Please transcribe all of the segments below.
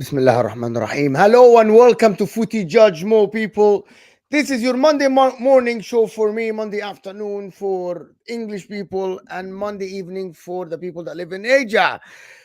Bismillah ar-Rahman ar-Rahim. Hello and welcome to Footy Judge Mo people. This is your Monday morning show for me, Monday afternoon for English people, and Monday evening for the people that live in Asia.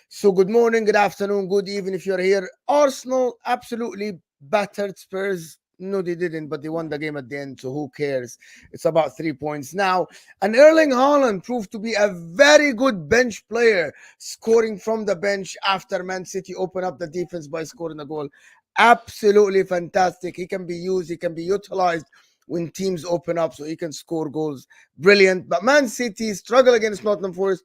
So good morning, good afternoon, good evening if you're here. Arsenal absolutely battered Spurs. No, they didn't, but they won the game at the end, so who cares? It's about 3 points now. And Erling Haaland proved to be a very good bench player, scoring from the bench after Man City opened up the defense by scoring a goal. Absolutely fantastic. He can be used, he can be utilized when teams open up, so he can score goals. Brilliant. But Man City struggle against Nottingham Forest,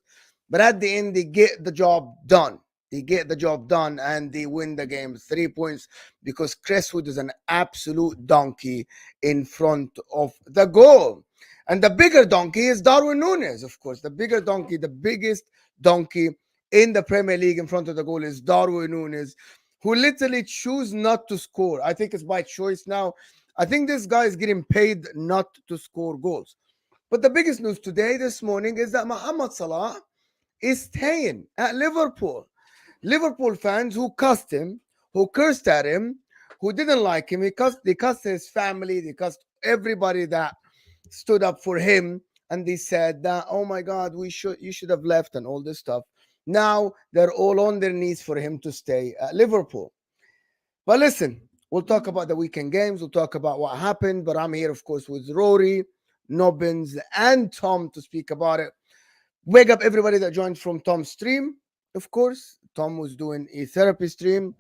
but at the end, they get the job done. They get the job done and they win the game. 3 points because Cresswood is an absolute donkey in front of the goal. And the bigger donkey is Darwin Núñez, of course. The bigger donkey, the biggest donkey in the Premier League in front of the goal is Darwin Núñez, who literally choose not to score. I think it's by choice now. I think this guy is getting paid not to score goals. But the biggest news today, this morning, is that Mohamed Salah is staying at Liverpool. Liverpool fans who cussed him, who cursed at him, who didn't like him, they cussed his family, they cussed everybody that stood up for him, and they said that, oh my God, you should have left and all this stuff. Now they're all on their knees for him to stay at Liverpool. But listen, we'll talk about the weekend games, we'll talk about what happened, but I'm here, of course, with Rory, Nobbins, and Tom to speak about it. Wake up everybody that joined from Tom's stream, of course. Tom was doing a therapy stream.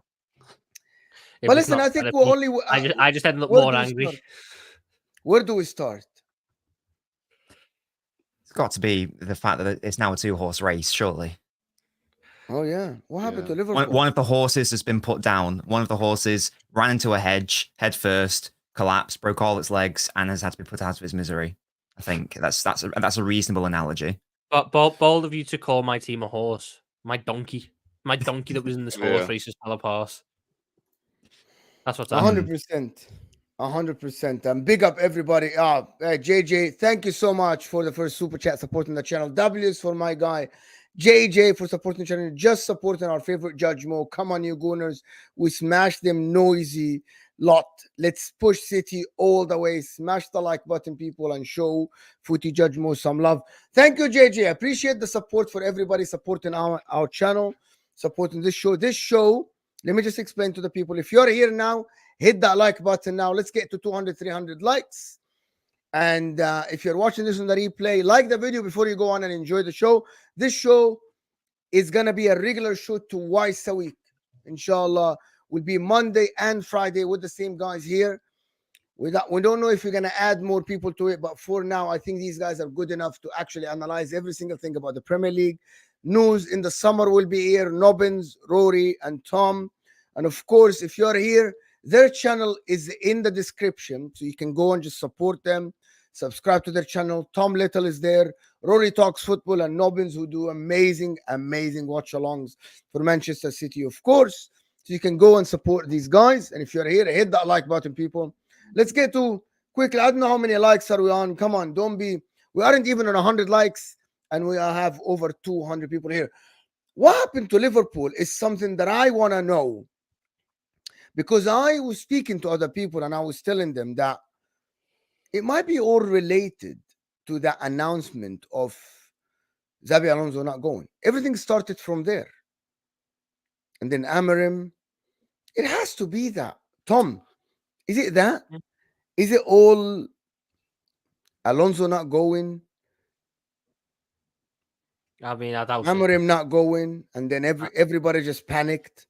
But listen, I think we're only... I just ended up more angry. Where do we start? It's got to be the fact that it's now a two-horse race, surely. Oh, yeah. What happened to Liverpool? One of the horses has been put down. One of the horses ran into a hedge, head first, collapsed, broke all its legs, and has had to be put out of its misery. I think that's a reasonable analogy. But bold of you to call my team a horse. My donkey that was in this horse race is fell apart. That's what's happening. 100%. And big up everybody. JJ, thank you so much for the first super chat supporting the channel. W is for my guy JJ for supporting the channel, just supporting our favorite Judge Mo. Come on, you Gooners. We smash them noisy lot. Let's push City all the way. Smash the like button, people, and show Footy Judge Mo some love. Thank you, JJ. I appreciate the support for everybody supporting our channel, supporting this show. This show, let me just explain to the people. If you're here now, hit that like button now. Let's get to 200, 300 likes. And if you're watching this on the replay, like the video before you go on and enjoy the show. This show is going to be a regular show twice a week. Inshallah, will be Monday and Friday with the same guys here. We don't know if we're going to add more people to it, but for now, I think these guys are good enough to actually analyze every single thing about the Premier League. News in the summer will be here. Nobbins, Rory, and Tom. And of course, if you're here, their channel is in the description, so you can go and just support them. Subscribe to their channel. Tom Little is there. Rory Talks Football, and Nobbins, who do amazing watch-alongs for Manchester City, of course. So you can go and support these guys. And if you're here, hit that like button, people. Let's get to quickly. I don't know how many likes are we on. Come on, we aren't even on 100 likes, and we have over 200 people here. What happened to Liverpool is something that I want to know. Because I was speaking to other people and I was telling them that it might be all related to the announcement of Xabi Alonso not going. Everything started from there. And then Amorim. It has to be that. Tom, is it that? Is it all Alonso not going? I mean, I doubt Amorim not going, and then everybody just panicked.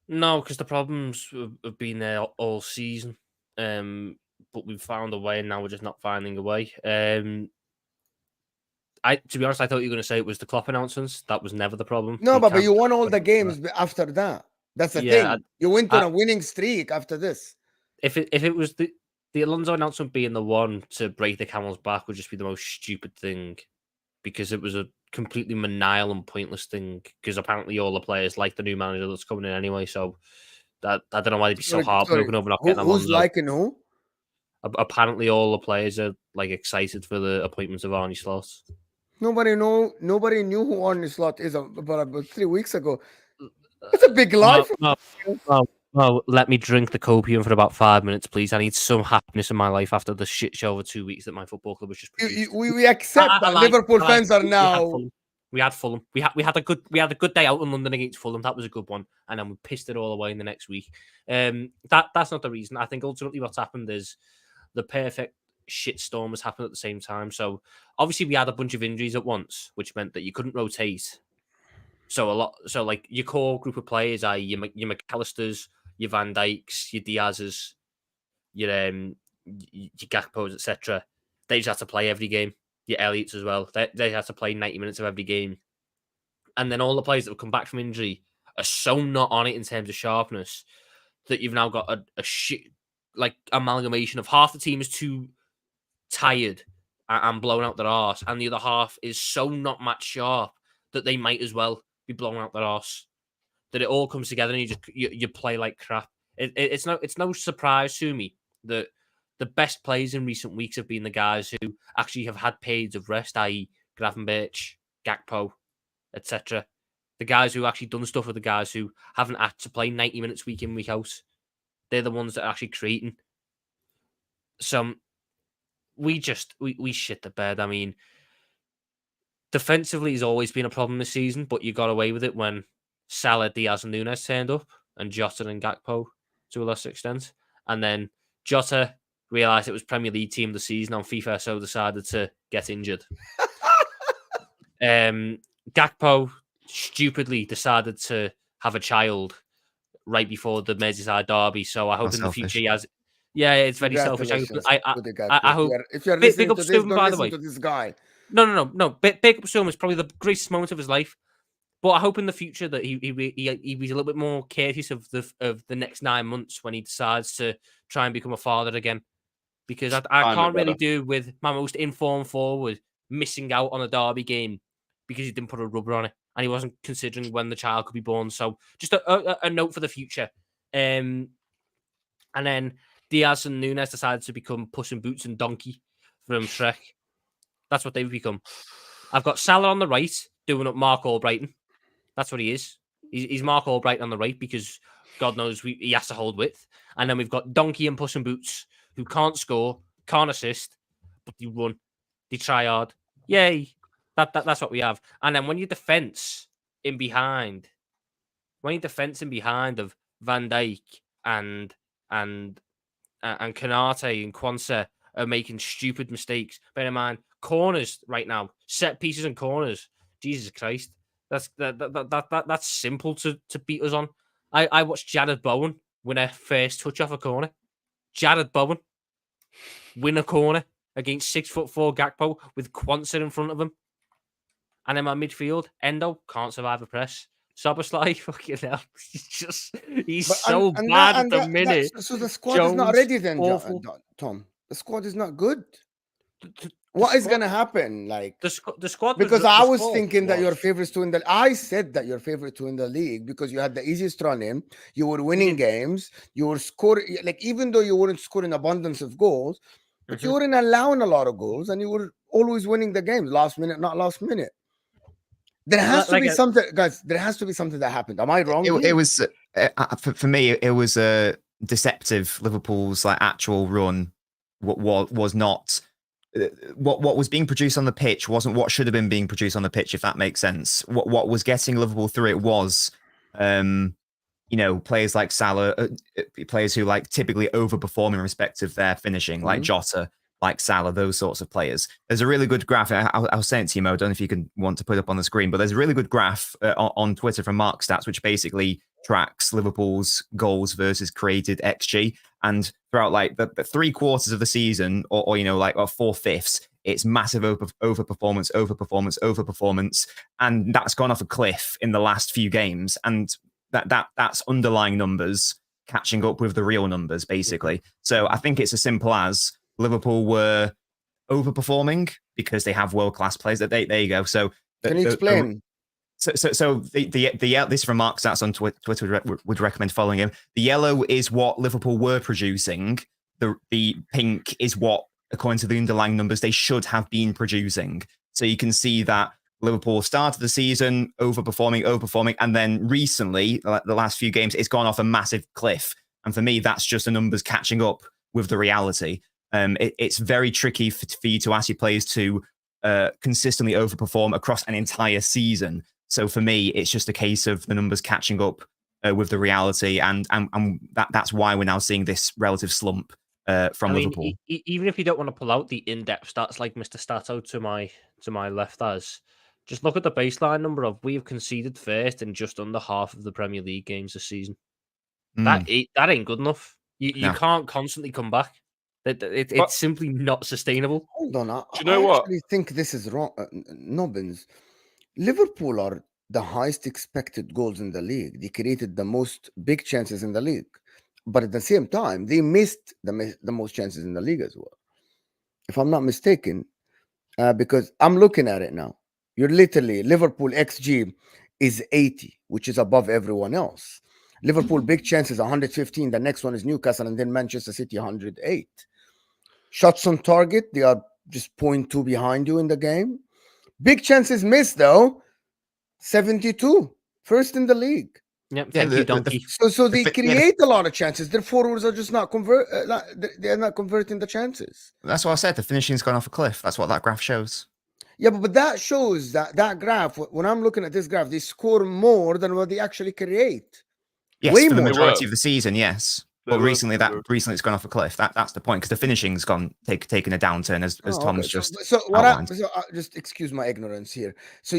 No, because the problems have been there all season. But we've found a way, and now we're just not finding a way. To be honest, I thought you were going to say it was the Klopp announcements. That was never the problem. No, but you won all the games after that. That's the thing. You went on a winning streak after this. If it was the Alonso announcement being the one to break the camel's back would just be the most stupid thing, because it was a completely maniacal and pointless thing, because apparently all the players like the new manager that's coming in anyway. So that I don't know why they'd be so heartbroken over not getting Alonso. Who's liking who? Apparently all the players are like excited for the appointment of Arne Slot. Nobody knew who Arne Slot is about 3 weeks ago. It's a big life. Let me drink the copium for about 5 minutes, please. I need some happiness in my life after the shit show over 2 weeks that my football club has just produced. We accept that Liverpool fans are now. We had Fulham. We had a good day out in London against Fulham. That was a good one, and then we pissed it all away in the next week. That's not the reason. I think ultimately what's happened is the perfect shitstorm has happened at the same time. So obviously we had a bunch of injuries at once, which meant that you couldn't rotate. So like your core group of players, your McAllisters, your Van Dijks, your Diaz's, your Gakpos, etc. They just had to play every game. Your Elliots as well. They had to play 90 minutes of every game. And then all the players that have come back from injury are so not on it in terms of sharpness that you've now got a shit like amalgamation of half the team is too tired and blown out their arse, and the other half is so not match sharp that they might as well be blown out their arse. That it all comes together and you play like crap. It's no surprise to me that the best players in recent weeks have been the guys who actually have had periods of rest, i.e. Gravenberch, Gakpo, etc. The guys who actually done stuff with the guys who haven't had to play 90 minutes week in, week out. They're the ones that are actually creating. We shit the bed. I mean, defensively has always been a problem this season, but you got away with it when Salah, Diaz and Nunes turned up, and Jota and Gakpo to a lesser extent. And then Jota realised it was Premier League team of the season on FIFA, so decided to get injured. Gakpo stupidly decided to have a child right before the Merseyside derby, so I hope in the future he has... Yeah, it's very selfish. I hope... If you're listening to this, don't by the listen way. to this guy. No. Big up Sturm is probably the greatest moment of his life. But I hope in the future that he was a little bit more courteous of the next 9 months when he decides to try and become a father again. Because I can't really do with my most informed forward missing out on a derby game because he didn't put a rubber on it and he wasn't considering when the child could be born. So just a note for the future. And then Diaz and Nunes decided to become Puss in Boots and Donkey from Shrek. That's what they've become. I've got Salah on the right doing up Mark Albrighton. That's what he is. He's Mark Albright on the right because God knows he has to hold width. And then we've got Donkey and Puss in Boots who can't score, can't assist, but they run. They try hard. Yay. That's what we have. And then when your defence in behind of Van Dijk and Konate and Kwanzaa are making stupid mistakes. Bear in mind, corners right now, set pieces and corners. Jesus Christ. That's simple to beat us on. I watched Jared Bowen win a first touch off a corner. Jared Bowen win a corner against 6'4" Gakpo with Kwanzaa in front of him. And in my midfield, Endo can't survive a press. Soboslai, fucking hell. He's so bad at the minute. So the squad is not ready then, Tom. The squad is not good. What is going to happen? Like the squad? Because I was thinking that your favorites to win the. I said that your favorite to win the league because you had the easiest run in. You were winning games. You were scoring. Like even though you weren't scoring abundance of goals, but you weren't allowing a lot of goals, and you were always winning the games last minute, not last minute. There has to be something, guys. There has to be something that happened. Am I wrong? It was for me. It was a deceptive. Liverpool's like actual run. What was not. What was being produced on the pitch wasn't what should have been being produced on the pitch, if that makes sense. What was getting Liverpool through it was, players like Salah, players who like typically overperform in respect of their finishing, like Jota, like Salah, those sorts of players. There's a really good graph. I'll send it to you, Mo. I don't know if you want to put it up on the screen, but there's a really good graph on Twitter from Mark Stats, which basically tracks Liverpool's goals versus created XG. And throughout like the 3/4 of the season, or 4/5, it's massive overperformance, and that's gone off a cliff in the last few games. And that's underlying numbers catching up with the real numbers, basically. So I think it's as simple as Liverpool were overperforming because they have world-class players. There you go. So can you explain? So this is from Mark Stats on Twitter. Would recommend following him. The yellow is what Liverpool were producing. The pink is what, according to the underlying numbers, they should have been producing. So you can see that Liverpool started the season overperforming, and then recently, the last few games, it's gone off a massive cliff. And for me, that's just the numbers catching up with the reality. It's very tricky for you to ask your players to consistently overperform across an entire season. So for me, it's just a case of the numbers catching up with the reality, and that's why we're now seeing this relative slump from Liverpool. Even if you don't want to pull out the in-depth stats like Mr. Stato to my left has, just look at the baseline number of we have conceded first in just under half of the Premier League games this season. That ain't good enough. You can't constantly come back. It's simply not sustainable. Hold on, Do you know I what? actually think this is wrong. Nobbins, Liverpool are the highest expected goals in the league. They created the most big chances in the league, but at the same time, they missed the most chances in the league as well, if I'm not mistaken. Because I'm looking at it now, you're literally Liverpool XG is 80, which is above everyone else. Liverpool big chances 115. The next one is Newcastle, and then Manchester City 108. Shots on target, they are just 0.2 behind you in the game. Big chances missed though, 72, first in the league. Yep, thank you, Donkey. So they create a lot of chances. Their forwards are just not they're not converting the chances. That's what I said. The finishing's gone off a cliff. That's what that graph shows. Yeah, but that shows that graph. When I'm looking at this graph, they score more than what they actually create. Yes, Way for the more. majority of the season, yes. But recently it's gone off a cliff. That's the point, because the finishing's taken a downturn, as Tom's just outlined. Just excuse my ignorance here. So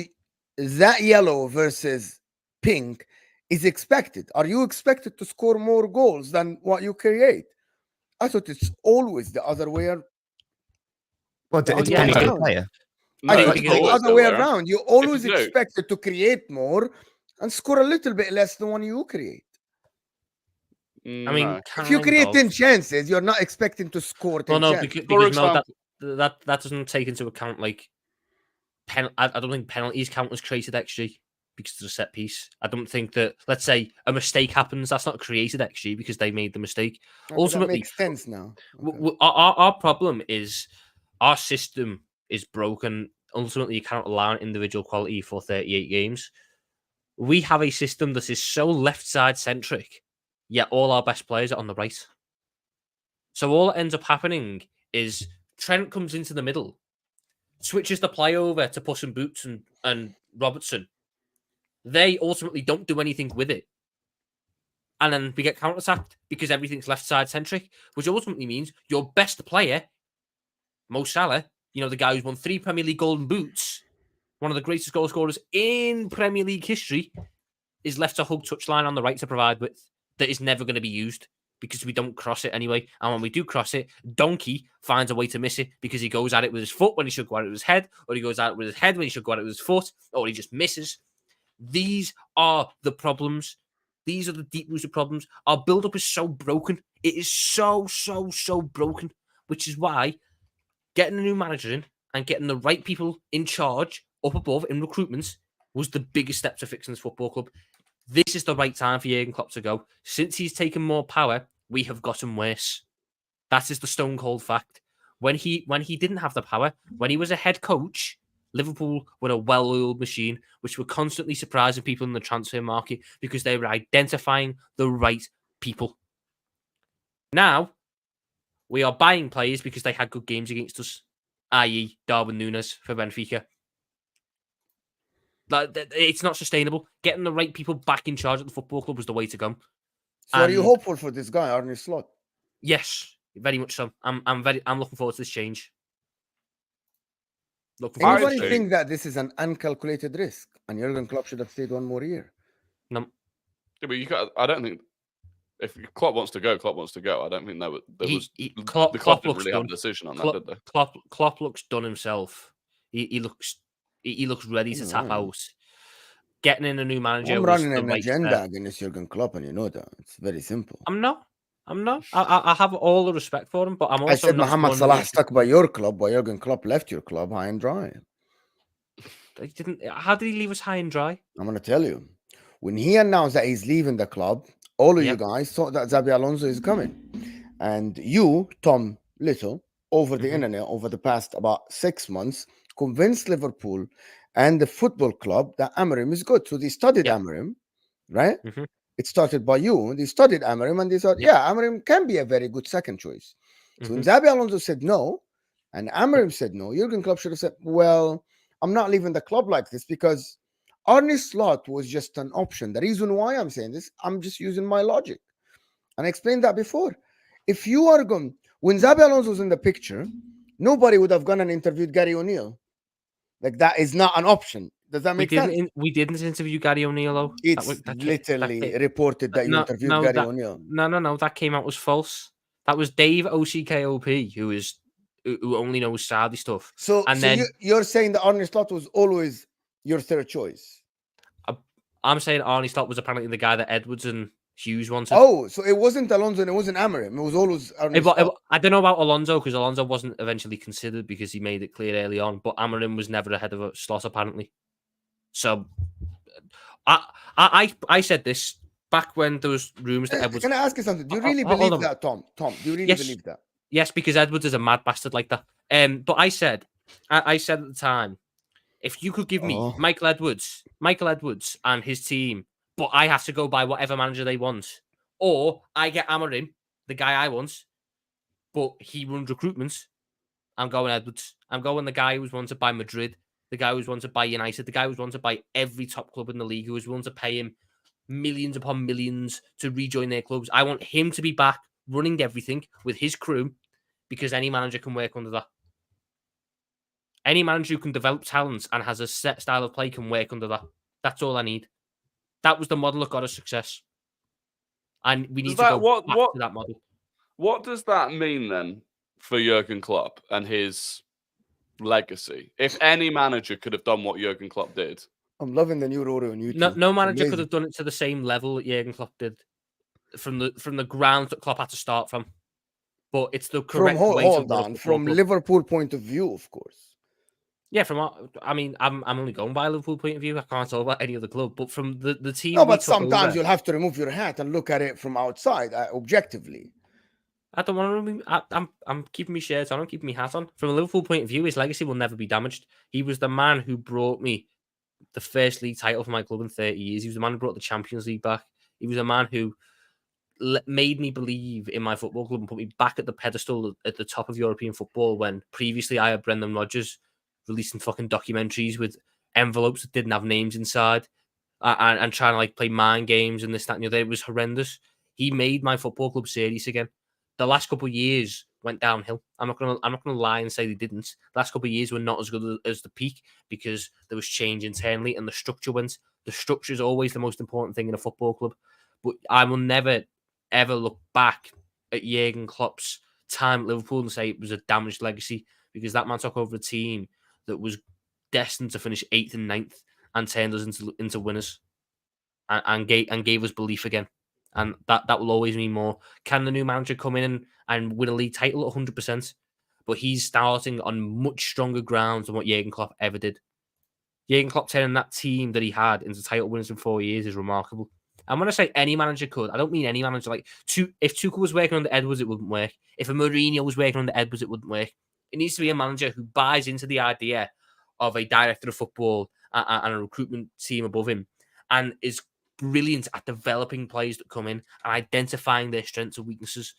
that yellow versus pink is expected. Are you expected to score more goals than what you create? I thought it's always the other way around. Well, depending on the player. I think it's the other way around. You always expected to create more and score a little bit less than when you create. I mean, if you create 10 chances, you're not expecting to score 10 chances. Because that doesn't take into account like I don't think penalties count as created XG because it's a set piece. I don't think that, let's say a mistake happens, that's not created XG because they made the mistake. Ultimately, that makes sense now. Okay. Our problem is our system is broken. Ultimately, you cannot allow an individual quality for 38 games. We have a system that is so left side centric, yet all our best players are on the right. So all that ends up happening is Trent comes into the middle, switches the play over to Puss in Boots and Robertson. They ultimately don't do anything with it. And then we get counter-attacked because everything's left side centric, which ultimately means your best player, Mo Salah, the guy who's won 3 Premier League Golden Boots, one of the greatest goal scorers in Premier League history, is left a hug touchline on the right to provide width that is never going to be used because we don't cross it anyway. And when we do cross it, Donkey finds a way to miss it because he goes at it with his foot when he should go at it with his head, or he goes at it with his head when he should go at it with his foot, or he just misses. These are the problems. These are the deep-rooted problems. Our build-up is so broken. It is so broken, which is why getting a new manager in and getting the right people in charge up above in recruitment was the biggest step to fixing this football club. This is the right time for Jurgen Klopp to go. Since he's taken more power, we have gotten worse. That is the stone-cold fact. When he didn't have the power, when he was a head coach, Liverpool were a well-oiled machine, which were constantly surprising people in the transfer market because they were identifying the right people. Now, we are buying players because they had good games against us, i.e. Darwin Núñez for Benfica. It's not sustainable. Getting the right people back in charge at the football club was the way to go. So are you hopeful for this guy, Arne Slot? Yes, very much so. I'm looking forward to this change. Anybody think that this is an uncalculated risk and Jurgen Klopp should have stayed one more year? No. Yeah, but I don't think if Klopp wants to go, Klopp wants to go. I don't think Klopp didn't really have a decision on that, did they? Klopp looks done himself. He looks ready to tap out. Getting in a new manager. I'm running an agenda against Jurgen Klopp, and you know that. It's very simple. I'm not. I have all the respect for him, but I'm also. I said Mohamed Salah stuck by your club, while Jurgen Klopp left your club high and dry. He didn't. How did he leave us high and dry? I'm going to tell you. When he announced that he's leaving the club, all of you guys thought that Xabi Alonso is coming. And you, Tom Little, over the internet, over the past about 6 months, convinced Liverpool and the football club that Amorim is good. So they studied Yeah. Amorim, right? Mhm. It started by you. They studied Amorim and they thought, yeah, Amorim can be a very good second choice. So when Mhm. Xabi Alonso said no, and Amorim said no, Jurgen Klopp should have said, well, I'm not leaving the club like this because Arne Slot was just an option. The reason why I'm saying this, I'm just using my logic. And I explained that before. If you are going, when Xabi Alonso was in the picture, nobody would have gone and interviewed Gary O'Neill. Like that is not an option. Does that make sense? We didn't interview Gary O'Neill though. It's literally reported that you interviewed Gary O'Neill. No. That came out as false. That was Dave OCKOP, who only knows Saudi stuff. So, And so then you're saying that Arne Slot was always your third choice? I'm saying Arnie Slot was apparently the guy that Edwards and Hughes wanted. Oh, so it wasn't Alonso and it wasn't Amorim. It was always Arne Slot. I don't know about Alonso because Alonso wasn't eventually considered because he made it clear early on. But Amorim was never ahead of a Slot apparently. So I said this back when there was rumours that Edwards. Can I ask you something? Do you really hold believe on. that, Tom? Tom, do you really Yes. believe that? Yes, because Edwards is a mad bastard like that. But I said at the time, if you could give me Michael Edwards and his team, but I have to go by whatever manager they want, or I get Amorim, the guy I want, but he runs recruitment, I'm going Edwards. I'm going the guy who was wanted by Madrid, the guy who was wanted by United, the guy who was wanted by every top club in the league, who was willing to pay him millions upon millions to rejoin their clubs. I want him to be back running everything with his crew, because any manager can work under that. Any manager who can develop talents and has a set style of play can work under that. That's all I need. That was the model that got us success. And we need to go back to that model. What does that mean then for Jurgen Klopp and his legacy? If any manager could have done what Jurgen Klopp did. I'm loving the new Rory on YouTube. No manager could have done it to the same level that Jurgen Klopp did from the ground that Klopp had to start from. But it's the correct way to hold on. From Liverpool point of view, of course. Yeah, I'm only going by a Liverpool point of view. I can't talk about any other club. But from the team, no, but sometimes you'll have to remove your hat and look at it from outside, objectively. I don't want to. I'm keeping my shirt on. I'm keeping my hat on. From a Liverpool point of view, his legacy will never be damaged. He was the man who brought me the first league title for my club in 30 years. He was the man who brought the Champions League back. He was a man who made me believe in my football club and put me back at the pedestal at the top of European football when previously I had Brendan Rodgers releasing fucking documentaries with envelopes that didn't have names inside and trying to like play mind games and this, that, and the other. It was horrendous. He made my football club serious again. The last couple of years went downhill. I'm not gonna lie and say they didn't. The last couple of years were not as good as the peak because there was change internally and the structure went. The structure is always the most important thing in a football club. But I will never ever look back at Jurgen Klopp's time at Liverpool and say it was a damaged legacy, because that man took over a team that was destined to finish 8th and 9th and turned us into winners and gave us belief again. And that will always mean more. Can the new manager come in and win a league title? 100%. But he's starting on much stronger grounds than what Jurgen Klopp ever did. Jurgen Klopp turning that team that he had into title winners in 4 years is remarkable. And when I say any manager could, I don't mean any manager. Like, if Tuchel was working under Edwards, it wouldn't work. If a Mourinho was working under Edwards, it wouldn't work. It needs to be a manager who buys into the idea of a director of football and a recruitment team above him and is brilliant at developing players that come in and identifying their strengths and weaknesses.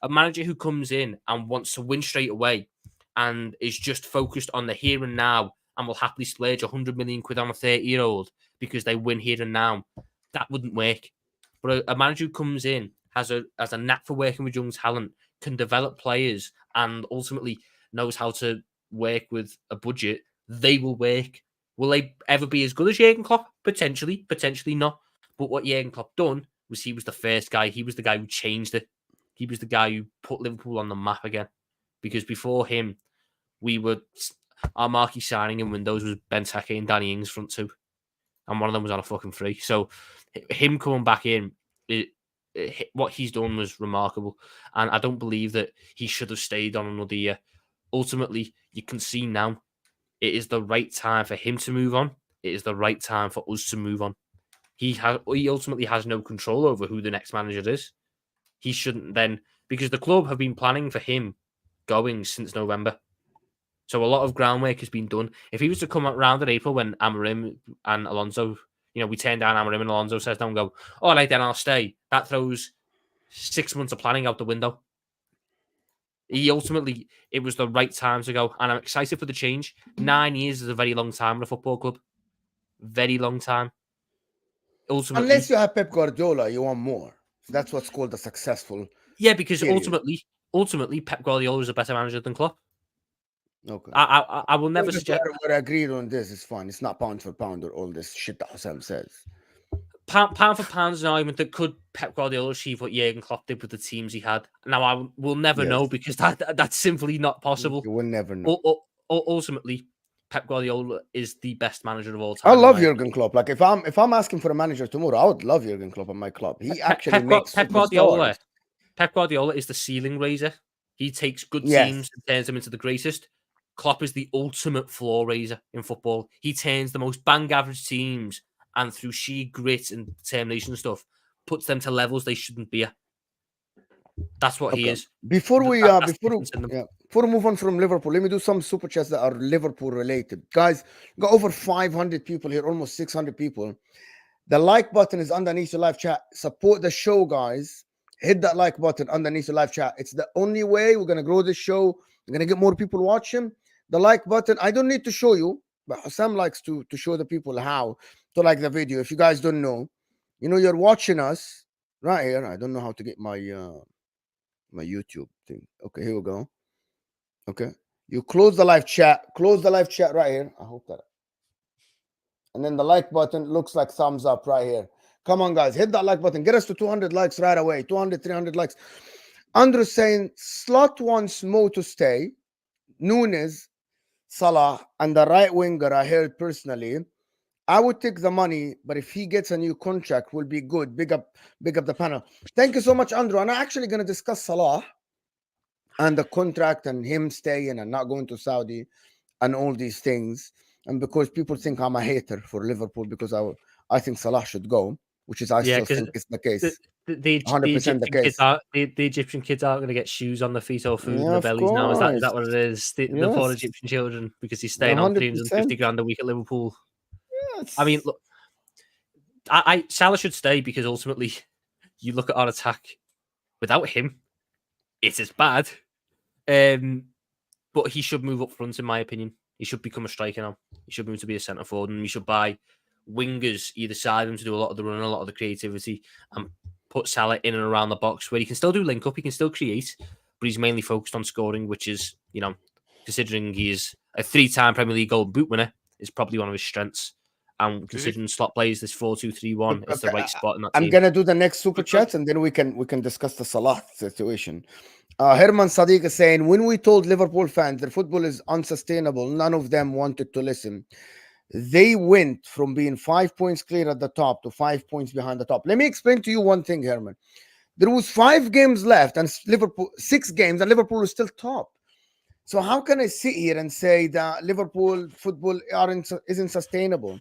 A manager who comes in and wants to win straight away and is just focused on the here and now and will happily splurge 100 million quid on a 30-year-old because they win here and now, that wouldn't work. But a manager who comes in, has a knack for working with young talent, can develop players, and ultimately knows how to work with a budget, they will work. Will they ever be as good as Jurgen Klopp? Potentially not. But what Jurgen Klopp done was he was the first guy. He was the guy who changed it. He was the guy who put Liverpool on the map again. Because before him, our marquee signing in windows was Benteke and Danny Ings front two. And one of them was on a fucking free. So him coming back in, what he's done was remarkable. And I don't believe that he should have stayed on another year. Ultimately, you can see now, it is the right time for him to move on. It is the right time for us to move on. He ultimately has no control over who the next manager is. He shouldn't then, because the club have been planning for him going since November. So a lot of groundwork has been done. If he was to come around in April when Amorim and Alonso, we turn down Amorim and Alonso says no and go, all right, then I'll stay. That throws 6 months of planning out the window. It was the right time to go. And I'm excited for the change. 9 years is a very long time in a football club. Very long time. Ultimately, unless you have Pep Guardiola, you want more. That's what's called a successful. Yeah, because period. ultimately, Pep Guardiola is a better manager than Klopp. Okay. I will never suggest. We're agreed on this. It's fine. It's not pound for pound or all this shit that Husam says. Pound for pound is an argument that could Pep Guardiola achieve what Jurgen Klopp did with the teams he had. Now, I will never know because that's simply not possible. You will never know. Ultimately, Pep Guardiola is the best manager of all time. I love Jurgen Klopp. Like if I'm asking for a manager tomorrow, I would love Jurgen Klopp at my club. He actually makes Pep Guardiola. Pep Guardiola is the ceiling raiser. He takes good teams and turns them into the greatest. Klopp is the ultimate floor raiser in football. He turns the most bang average teams and through sheer grit and determination and stuff, puts them to levels they shouldn't be at. That's what he is. Before we move on from Liverpool, let me do some super chats that are Liverpool related. Guys, got over 500 people here, almost 600 people. The like button is underneath the live chat. Support the show, guys. Hit that like button underneath the live chat. It's the only way we're gonna grow this show. We're gonna get more people watching. The like button, I don't need to show you, but Husam likes to show the people how to like the video. If you guys don't know, you're watching us right here. I don't know how to get my my YouTube thing. Okay, here we go. Okay, you close the live chat. Close the live chat right here. I hope that. And then the like button looks like thumbs up right here. Come on, guys, hit that like button. Get us to 200 likes right away. 200, 300 likes. Andrew's saying Slot wants Mo to stay. Nunes, Salah, and the right winger. I heard personally. I would take the money, but if he gets a new contract, will be good. Big up the panel. Thank you so much, Andrew. And I'm actually going to discuss Salah and the contract and him staying and not going to Saudi and all these things. And because people think I'm a hater for Liverpool because I think Salah should go, which is I still think is the case. The Egyptian kids aren't going to get shoes on their feet or food in their bellies now. Is that what it is? The poor Egyptian children because he's staying 100%. On 350 grand a week at Liverpool. Yes. I mean, look, Salah should stay because ultimately, you look at our attack. Without him, it is bad. But he should move up front, in my opinion. He should become a striker now. He should move to be a centre forward, and we should buy wingers either side of him to do a lot of the running, a lot of the creativity, and put Salah in and around the box where he can still do link up, he can still create, but he's mainly focused on scoring, which is, considering he is a 3-time Premier League Golden Boot winner, is probably one of his strengths. And considering Slot plays this 4-2-3-1, it's the right spot in that team. I'm gonna do the next super chat, and then we can discuss the Salah situation. Herman Sadiq is saying, when we told Liverpool fans that football is unsustainable, none of them wanted to listen. They went from being 5 points clear at the top to 5 points behind the top. Let me explain to you one thing, Herman. There was 5 games left, and 6 games, and Liverpool was still top. So how can I sit here and say that Liverpool football isn't sustainable?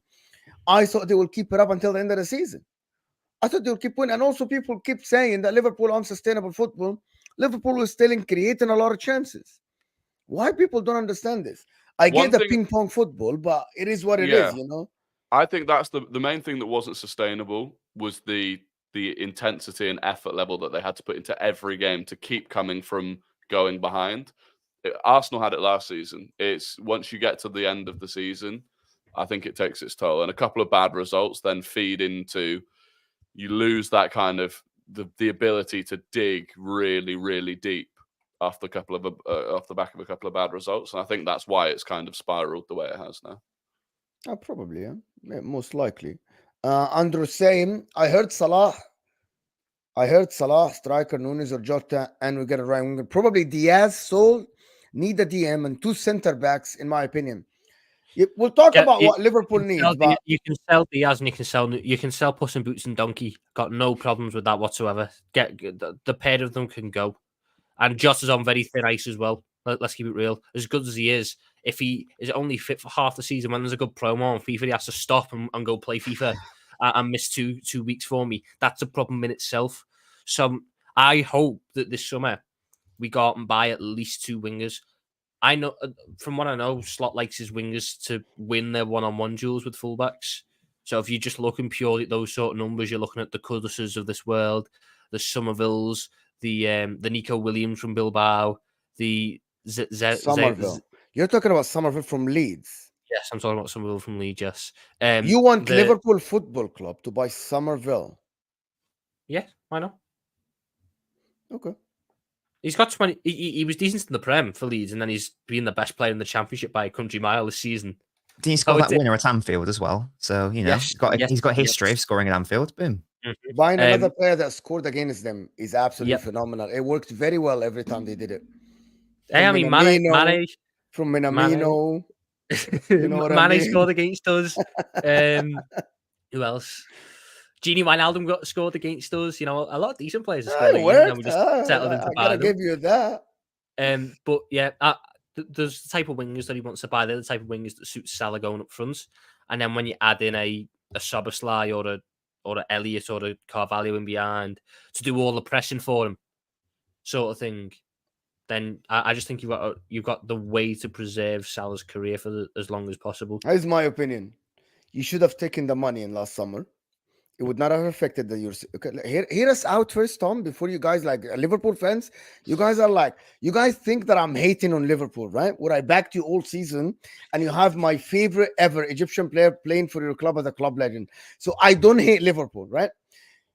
I thought they will keep it up until the end of the season. I thought they will keep winning. And also people keep saying that Liverpool unsustainable football. Liverpool was still creating a lot of chances. Why people don't understand this? I get the ping pong football, but it is what it is, I think that's the main thing that wasn't sustainable was the intensity and effort level that they had to put into every game to keep coming from going behind. Arsenal had it last season. It's once you get to the end of the season, I think it takes its toll. And a couple of bad results then feed into, you lose that kind of the ability to dig really, really deep off the back of a couple of bad results. And I think that's why it's kind of spiraled the way it has now. Probably, yeah, most likely. Andrew saying, I heard Salah, striker, Nunes or Jota, and we get it right. Probably Diaz, Sol, need a DM and 2 center backs, in my opinion. We'll talk about what Liverpool needs. You can sell Diaz and you can sell Puss in Boots and Donkey. Got no problems with that whatsoever. The pair of them can go. And Jota's on very thin ice as well. Let's keep it real. As good as he is, if he is only fit for half the season, when there's a good promo on FIFA, he has to stop and go play FIFA and miss two weeks for me. That's a problem in itself. So I hope that this summer we go out and buy at least 2 wingers. I know from what I know, Slot likes his wingers to win their one-on-one duels with fullbacks. So if you're just looking purely at those sort of numbers, you're looking at the Kuduses of this world, the Somervilles, the Nico Williams from Bilbao, the Somerville. You're talking about Somerville from Leeds. Yes, I'm talking about Somerville from Leeds. Yes. You want Liverpool Football Club to buy Somerville? Yeah, why not? Okay. He's got 20. He was decent in the Prem for Leeds, and then he's been the best player in the Championship by a country mile this season. Didn't he score that winner at Anfield as well? So, you know, Yes, he's got history of scoring at Anfield. Boom. Mm-hmm. Buying another player that scored against them is absolutely phenomenal. It worked very well every time they did it. Hey, I mean, Mane from Minamino. You know what I mean? Mane scored against us. Who else? Gini Wijnaldum scored against us. You know, a lot of decent players have scored against us, and we just settled into I gotta give you that. But yeah, there's the type of wingers that he wants to buy. They're the type of wingers that suit Salah going up front. And then when you add in a Soboslai or a Elliott or a Carvalho in behind to do all the pressing for him, sort of thing, then I just think you've got the way to preserve Salah's career for as long as possible. That is my opinion. You should have taken the money in last summer. It would not have affected the years. Okay, hear us out first, Tom, before you guys, like Liverpool fans, you guys think that I'm hating on Liverpool, right? Where I backed you all season and you have my favorite ever Egyptian player playing for your club as a club legend. So I don't hate Liverpool, right?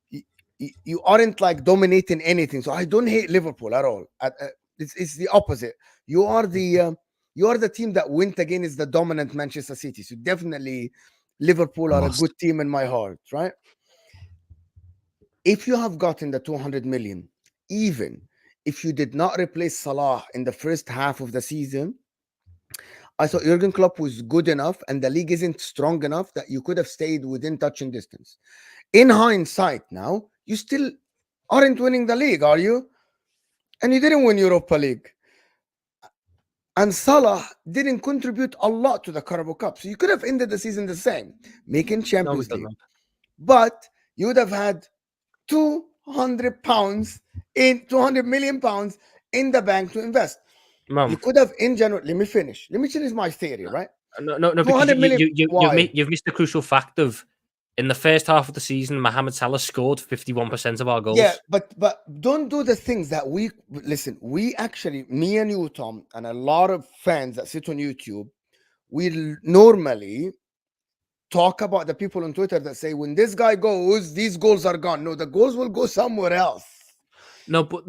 You aren't like dominating anything. So I don't hate Liverpool at all. It's the opposite. You are the team that went against the dominant Manchester City. So definitely Liverpool are a good team in my heart, right? If you have gotten the 200 million, even if you did not replace Salah in the first half of the season, I thought Jurgen Klopp was good enough and the league isn't strong enough that you could have stayed within touching distance. In hindsight now, you still aren't winning the league, are you? And you didn't win Europa League. And Salah didn't contribute a lot to the Carabao Cup. So you could have ended the season the same, making Champions League. But you would have had £200 million in the bank to invest. You could have in January. Let me finish my theory, right? No, because you've missed the crucial fact of in the first half of the season, Mohamed Salah scored 51% of our goals. Yeah, but don't do the things that we actually, me and you, Tom, and a lot of fans that sit on YouTube, we normally talk about the people on Twitter that say when this guy goes, these goals are gone. No, the goals will go somewhere else. No, but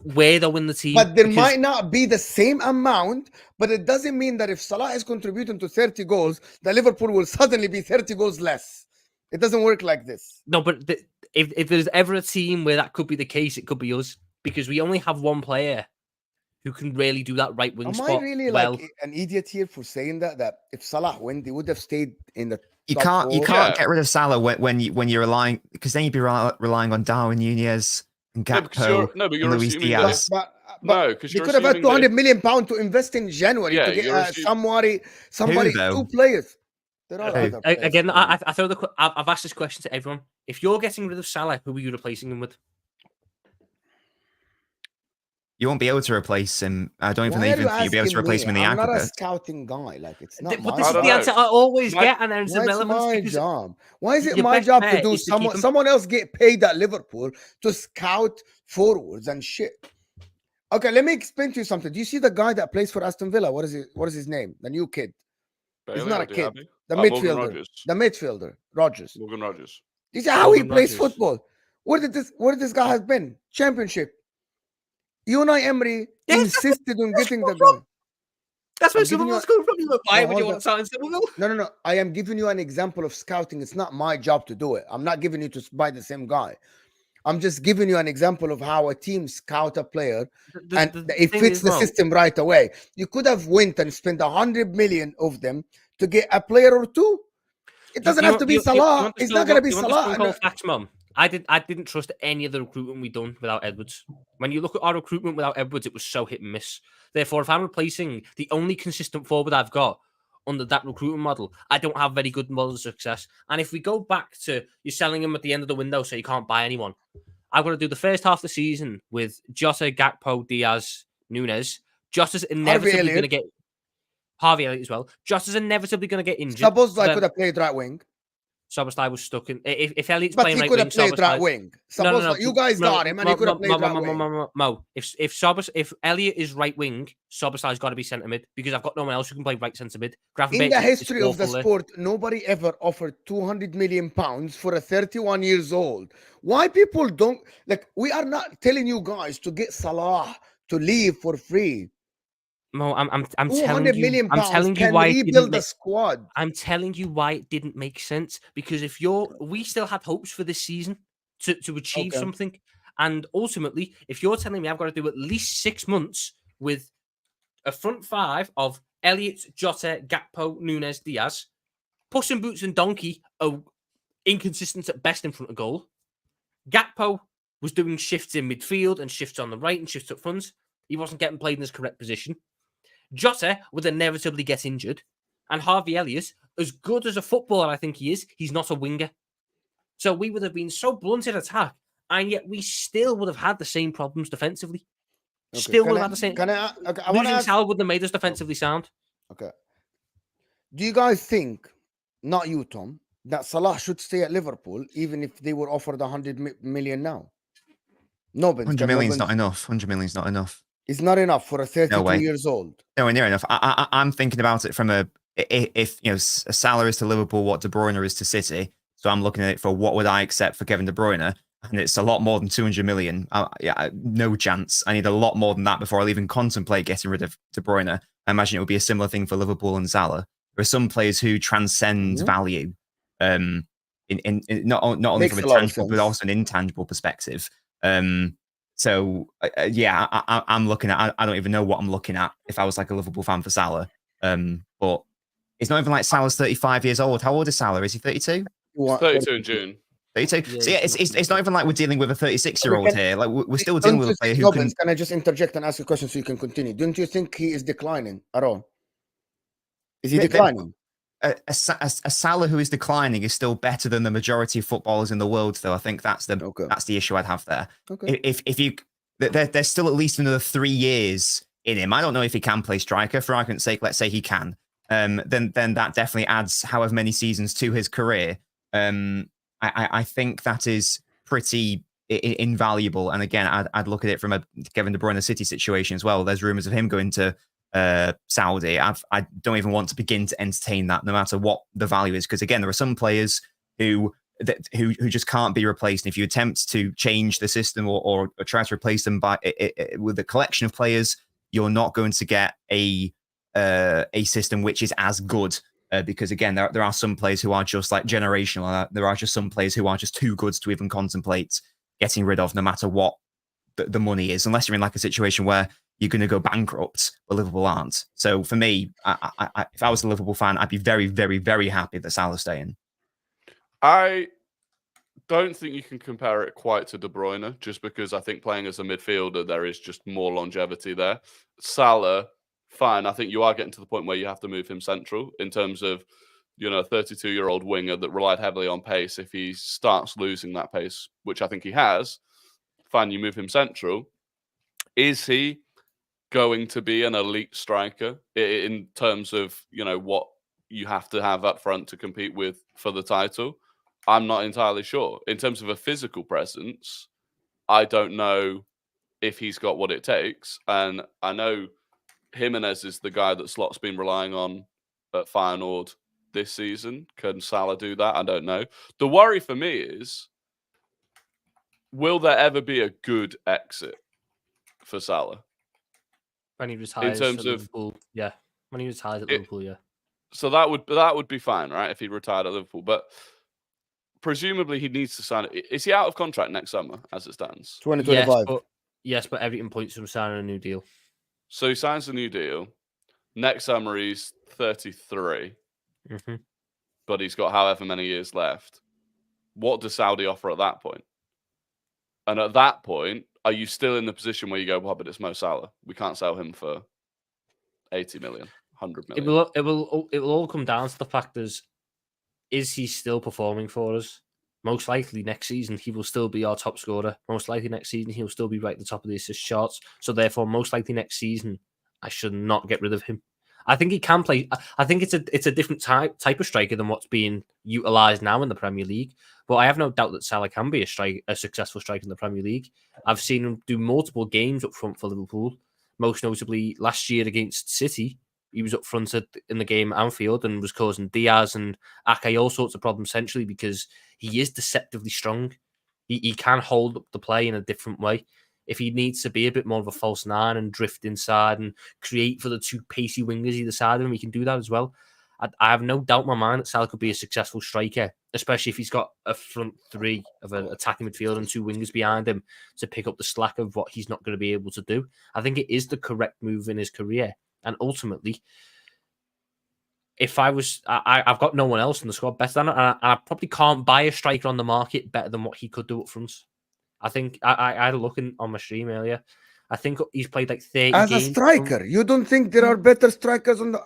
where they'll win the team. But there might not be the same amount, but it doesn't mean that if Salah is contributing to 30 goals, the Liverpool will suddenly be 30 goals less. It doesn't work like this. No, but if there's ever a team where that could be the case, it could be us. Because we only have one player who can really do that right wing spot. Am I really like an idiot here for saying that if Salah went, they would have stayed in the You can't get rid of Salah when you're relying, because then you'd be relying on Darwin Nunez and Gakpo and Luis Diaz. No, because they could have had £200 million to invest in January to get somebody, two players. Again, I've asked this question to everyone. If you're getting rid of Salah, who are you replacing him with? You won't be able to replace him. I don't even think you'll be able to replace him in the aggregate. I'm not a scouting guy. Like, it's not but this is the answer I always get, and then it's irrelevant. My job. Why is it my job to do someone else get paid at Liverpool to scout forwards and shit? Okay, let me explain to you something. Do you see the guy that plays for Aston Villa? What is his name? The new kid. He's not a kid. The midfielder. Rodgers. Morgan Rodgers. You see how he plays football? Where did this guy have been? Championship. Unai Emery insisted on getting the guy. That's where someone's going from. Why would you want to sign someone? No. I am giving you an example of scouting. It's not my job to do it. I'm not giving you to buy the same guy. I'm just giving you an example of how a team scout a player and it fits the system right away. You could have went and spent 100 million of them to get a player or two. It doesn't have to be Salah. It's not going to be Salah. Facts, Mum. I didn't trust any of the recruitment we've done without Edwards. When you look at our recruitment without Edwards, it was so hit and miss. Therefore, if I'm replacing the only consistent forward I've got under that recruitment model, I don't have very good models of success. And if we go back to you're selling him at the end of the window so you can't buy anyone, I've got to do the first half of the season with Jota, Gakpo, Diaz, Nunez, Just as Harvey inevitably going to Elliott. get Harvey Elliott as well. Just as inevitably going to get injured. Szoboszlai could have played right wing. Szoboszlai was stuck in. If Elliott's But playing he right could wing, have played right Szoboszlai. wing. No. Szoboszlai, you guys got him, and he could have played right wing. Mo, if Elliott is right wing, Szoboszlai's got to be centre mid because I've got no one else who can play right centre mid. In the history of the sport, nobody ever offered 200 million pounds for a 31 years old. Why people don't like? We are not telling you guys to get Salah to leave for free. Mo, I'm 200 telling you, million I'm pounds telling you can why it didn't rebuild the make, squad. I'm telling you why it didn't make sense because we still had hopes for this season to achieve something, and ultimately, if you're telling me I've got to do at least 6 months with a front five of Elliott, Jota, Gakpo, Nunes, Diaz, Puss in Boots and Donkey are inconsistent at best in front of goal. Gakpo was doing shifts in midfield and shifts on the right and shifts up front. He wasn't getting played in his correct position. Jota would inevitably get injured. And Harvey Elliott, as good as a footballer I think he is, he's not a winger. So we would have been so blunt in attack, and yet we still would have had the same problems defensively. Still would have had the same. Losing Salah would have made us defensively sound. Okay. Do you guys think, not you, Tom, that Salah should stay at Liverpool even if they were offered 100 million now? No, 100 million's not enough. 100 million's not enough. It's not enough for a 32 way. years old. Nowhere near enough. I'm thinking about it from if a Salah is to Liverpool what De Bruyne is to City. So I'm looking at it for what would I accept for Kevin De Bruyne, and it's a lot more than 200 million. No chance. I need a lot more than that before I'll even contemplate getting rid of De Bruyne. I imagine it would be a similar thing for Liverpool and Salah. There are some players who transcend value, in not only from a tangible but also an intangible perspective. So I'm looking at. I don't even know what I'm looking at if I was like a Liverpool fan for Salah. But it's not even like Salah's 35 years old. How old is Salah? Is he 32? 32 in June. 32. So it's not even like we're dealing with a 36-year-old here. Like we're still dealing with a player who can. Can I just interject and ask a question so you can continue? Don't you think he is declining at all? Is he declining? A Salah who is declining is still better than the majority of footballers in the world, though. I think that's the issue I'd have there. Okay. If you there's still at least another 3 years in him. I don't know if he can play striker. For argument's sake, let's say he can. Then that definitely adds however many seasons to his career. I think that is pretty invaluable. And again, I'd look at it from a Kevin De Bruyne City situation as well. There's rumors of him going to Saudi. I don't even want to begin to entertain that, no matter what the value is, because again, there are some players who just can't be replaced. And if you attempt to change the system or try to replace them with a collection of players, you're not going to get a system which is as good. Because again, there are some players who are just like generational. There are just some players who are just too good to even contemplate getting rid of, no matter what the money is, unless you're in like a situation where you're going to go bankrupt, but Liverpool aren't. So for me, if I was a Liverpool fan, I'd be very, very, very happy that Salah's staying. I don't think you can compare it quite to De Bruyne, just because I think playing as a midfielder, there is just more longevity there. Salah, fine. I think you are getting to the point where you have to move him central in terms of, a 32-year-old winger that relied heavily on pace. If he starts losing that pace, which I think he has, fine, you move him central. Is he going to be an elite striker in terms of, what you have to have up front to compete with for the title? I'm not entirely sure. In terms of a physical presence, I don't know if he's got what it takes. And I know Jimenez is the guy that Slot's been relying on at Feyenoord this season. Can Salah do that? I don't know. The worry for me is, will there ever be a good exit for Salah? When he retires in terms at of Liverpool, yeah. When he retires at Liverpool, yeah. So that would be fine, right? If he retired at Liverpool, but presumably he needs to sign it. Is he out of contract next summer, as it stands? 2025. Yes, but everything points to him signing a new deal. So he signs a new deal. Next summer he's 33, but he's got however many years left. What does Saudi offer at that point? And at that point, are you still in the position where you go, well, but it's Mo Salah. We can't sell him for 80 million, 100 million. It will all come down to the fact is he still performing for us? Most likely next season he will still be our top scorer. Most likely next season he'll still be right at the top of the assist charts. So therefore, most likely next season I should not get rid of him. I think he can play. I think it's a different type of striker than what's being utilised now in the Premier League. But I have no doubt that Salah can be a successful striker in the Premier League. I've seen him do multiple games up front for Liverpool, most notably last year against City. He was up front in the game at Anfield and was causing Diaz and Ake all sorts of problems centrally because he is deceptively strong. He can hold up the play in a different way. If he needs to be a bit more of a false nine and drift inside and create for the two pacey wingers either side of him, he can do that as well. I have no doubt in my mind that Salah could be a successful striker, especially if he's got a front three of an attacking midfield and two wingers behind him to pick up the slack of what he's not going to be able to do. I think it is the correct move in his career. And ultimately, if I've got no one else in the squad better than it, and I probably can't buy a striker on the market better than what he could do up front. I think I had a look on my stream earlier. I think he's played like 30 as games. a striker. You don't think there are better strikers on the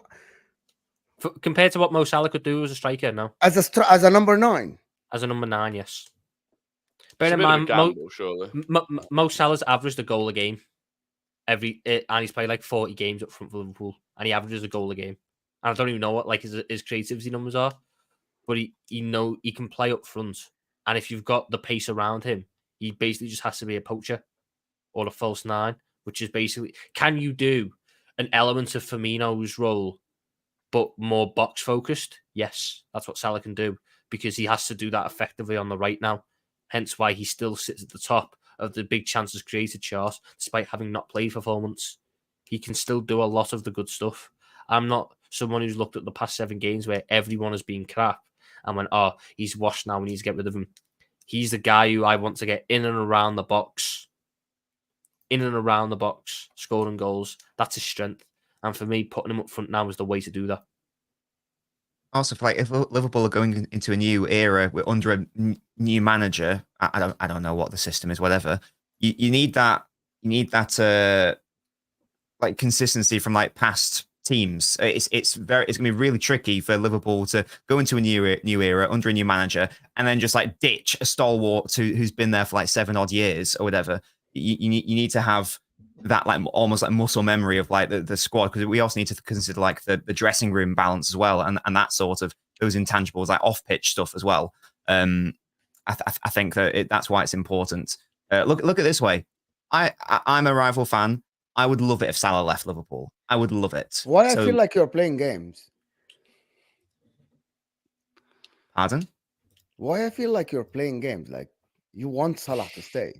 compared to what Mo Salah could do as a striker? No. as a number 9? As a number 9, yes. It's Bear a in bit of a mind, gamble, surely. Mo Salah's averaged a goal a game and he's played like 40 games up front for Liverpool, and he averages a goal a game. And I don't even know what like his creativity numbers are, but he can play up front, and if you've got the pace around him, he basically just has to be a poacher or a false 9, which is basically, can you do an element of Firmino's role, but more box focused? Yes, that's what Salah can do, because he has to do that effectively on the right now. Hence why he still sits at the top of the big chances created chart, despite having not played for 4 months. He can still do a lot of the good stuff. I'm not someone who's looked at the past 7 games where everyone has been crap and went, oh, he's washed now, we need to get rid of him. He's the guy who I want to get in and around the box, scoring goals. That's his strength. And for me, putting him up front now is the way to do that. Also, like if Liverpool are going into a new era under a new manager, I don't know what the system is, whatever. You need that. You need that like consistency from like past teams. It's going to be really tricky for Liverpool to go into a new era under a new manager and then just like ditch a stalwart who's been there for like 7 odd years or whatever. You need to have that like almost like muscle memory of like the squad, because we also need to consider like the dressing room balance as well, and that sort of those intangibles like off pitch stuff as well. I think that that's why it's important. Look at it this way. I'm a rival fan. I would love it if Salah left Liverpool. I would love it. Why I feel like you're playing games? Pardon? Why I feel like you're playing games? Like you want Salah to stay?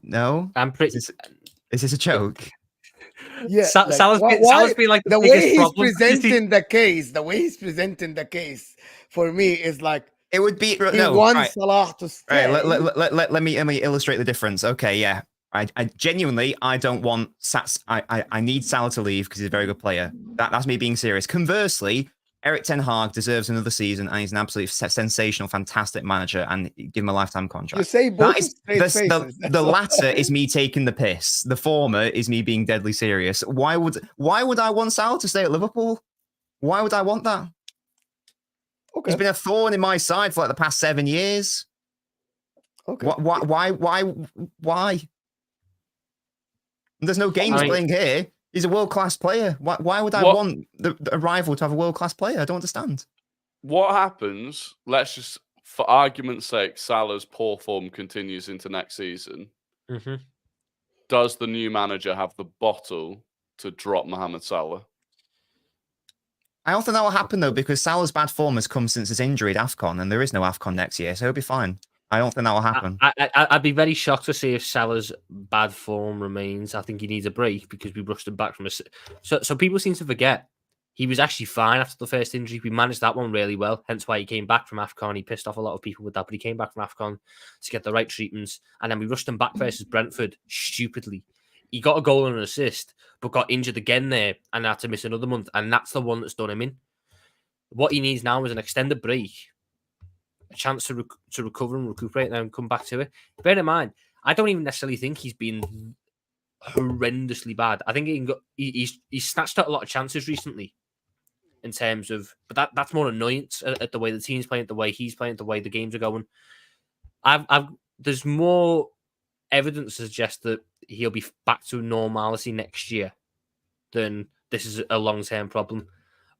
No, I'm pretty. Is this a joke? Yeah, Salah's been like the biggest way he's problem. presenting the case. The way he's presenting the case for me is like It would be he wants Salah to stay. Right, let me illustrate the difference. Okay, yeah. I genuinely, I don't want I need Salah to leave because he's a very good player. That's me being serious. Conversely, Erik ten Hag deserves another season, and he's an absolutely sensational, fantastic manager, and give him a lifetime contract. You say both the latter is me taking the piss. The former is me being deadly serious. Why would I want Salah to stay at Liverpool? Why would I want that? Okay. He's been a thorn in my side for like the past 7 years. Okay. Why? There's no games playing here. He's a world-class player. Why would I want a rival to have a world-class player? I don't understand. What happens, let's just, for argument's sake, Salah's poor form continues into next season. Mm-hmm. Does the new manager have the bottle to drop Mohamed Salah? I don't think that will happen, though, because Salah's bad form has come since his injury at AFCON, and there is no AFCON next year, so he'll be fine. I don't think that will happen. I'd be very shocked to see if Salah's bad form remains. I think he needs a break because we rushed him back from a... So people seem to forget he was actually fine after the first injury. We managed that one really well, hence why he came back from AFCON. He pissed off a lot of people with that, but he came back from AFCON to get the right treatments, and then we rushed him back versus Brentford stupidly. He got a goal and an assist, but got injured again there and had to miss another month, and that's the one that's done him in. What he needs now is an extended break, a chance to recover and recuperate and then come back to it. Bear in mind, I don't even necessarily think he's been horrendously bad. I think he's snatched out a lot of chances recently in terms of, but that's more annoyance at the way the team's playing, the way he's playing, the way the games are going. There's more evidence suggests that he'll be back to normality next year, then this is a long-term problem.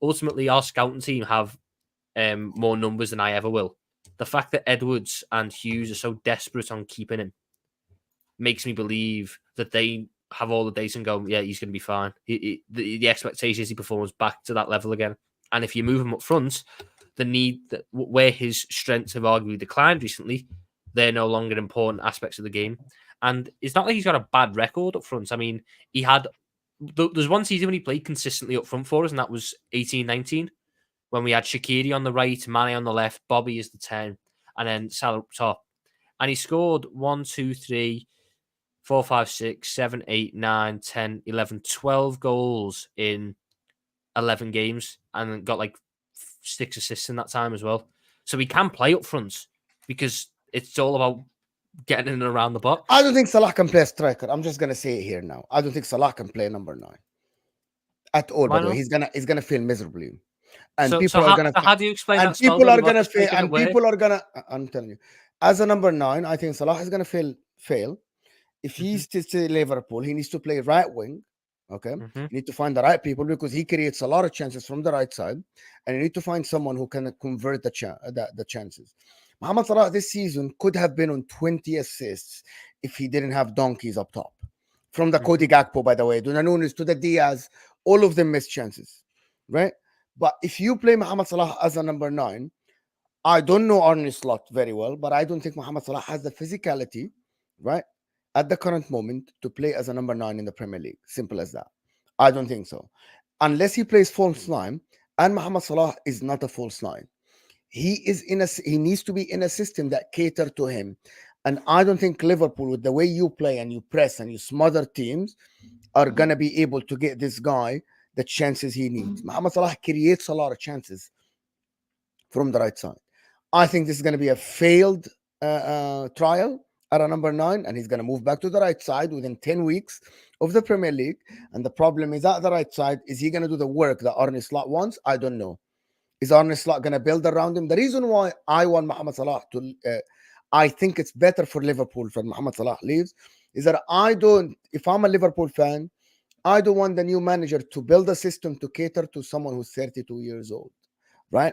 Ultimately, our scouting team have more numbers than I ever will. The fact that Edwards and Hughes are so desperate on keeping him makes me believe that they have all the data and go, yeah, he's going to be fine. The expectation is he performs back to that level again. And if you move him up front, the need that where his strengths have arguably declined recently, they're no longer important aspects of the game. And it's not like he's got a bad record up front. I mean, he had there's one season when he played consistently up front for us, and that was 18-19, when we had Shaqiri on the right, Mane on the left, Bobby is the 10, and then Salah up top. And he scored 1, 2, 3, 4, 5, 6, 7, 8, 9, 10, 11, 12 goals in 11 games, and got like 6 assists in that time as well. So he can play up front because it's all about getting in and around the box. I don't think Salah can play striker. I'm just gonna say it here now. I don't think Salah can play number 9 at all. By the way, he's gonna fail miserably, and how do you explain that? People are gonna fail, and people are gonna. I'm telling you, as a number 9, I think Salah is gonna fail. If he's to Liverpool, he needs to play right wing. Okay, you need to find the right people because he creates a lot of chances from the right side, and you need to find someone who can convert the chances. Mohamed Salah this season could have been on 20 assists if he didn't have donkeys up top. From the Cody Gakpo, by the way, to the Nunes, to the Diaz, all of them missed chances, right? But if you play Mohamed Salah as a number 9, I don't know Arne Slot very well, but I don't think Mohamed Salah has the physicality, right, at the current moment to play as a number 9 in the Premier League. Simple as that. I don't think so. Unless he plays false 9, and Mohamed Salah is not a false 9. He needs to be in a system that cater to him. And I don't think Liverpool, with the way you play and you press and you smother teams, are going to be able to get this guy the chances he needs. Mohamed Salah creates a lot of chances from the right side. I think this is going to be a failed trial at a number 9, and he's going to move back to the right side within 10 weeks of the Premier League. And the problem is at the right side, is he going to do the work that Arne Slot wants? I don't know. Is Arne Slot going to build around him? The reason why I want Mohamed Salah to, I think it's better for Liverpool when Mohamed Salah leaves, is that if I'm a Liverpool fan, I don't want the new manager to build a system to cater to someone who's 32 years old, right?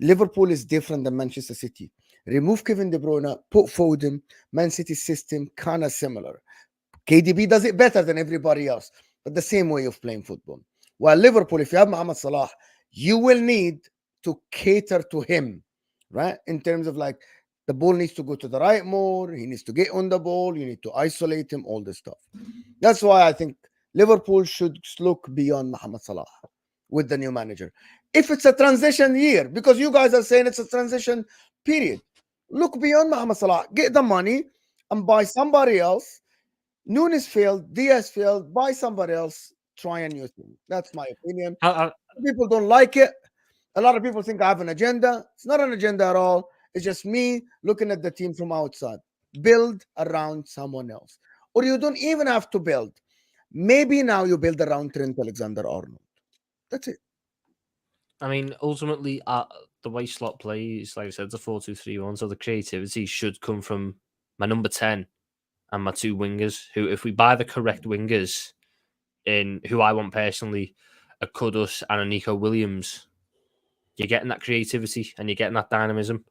Liverpool is different than Manchester City. Remove Kevin De Bruyne, put Foden, Man City's system kind of similar. KDB does it better than everybody else, but the same way of playing football. While Liverpool, if you have Mohamed Salah, you will need to cater to him, right? In terms of like, the ball needs to go to the right more. He needs to get on the ball. You need to isolate him, all this stuff. That's why I think Liverpool should look beyond Mohamed Salah with the new manager. If it's a transition year, because you guys are saying it's a transition period, look beyond Mohamed Salah. Get the money and buy somebody else. Nunes failed. Diaz failed. Buy somebody else. Try a new thing. That's my opinion. People don't like it. A lot of people think I have an agenda. It's not an agenda at all. It's just me looking at the team from outside. Build around someone else. Or you don't even have to build. Maybe now you build around Trent Alexander-Arnold. That's it. I mean, ultimately, the way Slot plays, like I said, it's a 4-2-3-1, so the creativity should come from my number 10 and my 2 wingers, who, if we buy the correct wingers, in who I want personally, a Kudus and a Nico Williams, you're getting that creativity and you're getting that dynamism.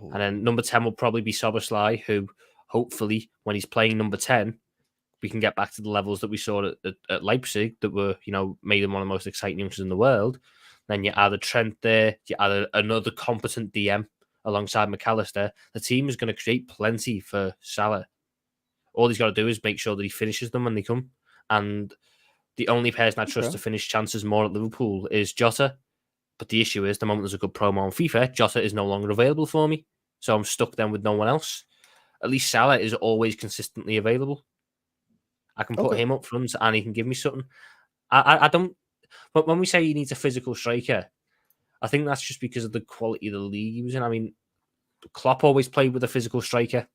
Oh. And then number 10 will probably be Szoboszlai, who hopefully, when he's playing number 10, we can get back to the levels that we saw at Leipzig that were, made him one of the most exciting youngsters in the world. Then you add a Trent there, you add another competent DM alongside McAllister. The team is going to create plenty for Salah. All he's got to do is make sure that he finishes them when they come. And the only person I trust to finish chances more at Liverpool is Jota. But the issue is, the moment there's a good promo on FIFA, Jota is no longer available for me. So I'm stuck then with no one else. At least Salah is always consistently available. I can put him up front and he can give me something. I don't... But when we say he needs a physical striker, I think that's just because of the quality of the league he was in. I mean, Klopp always played with a physical striker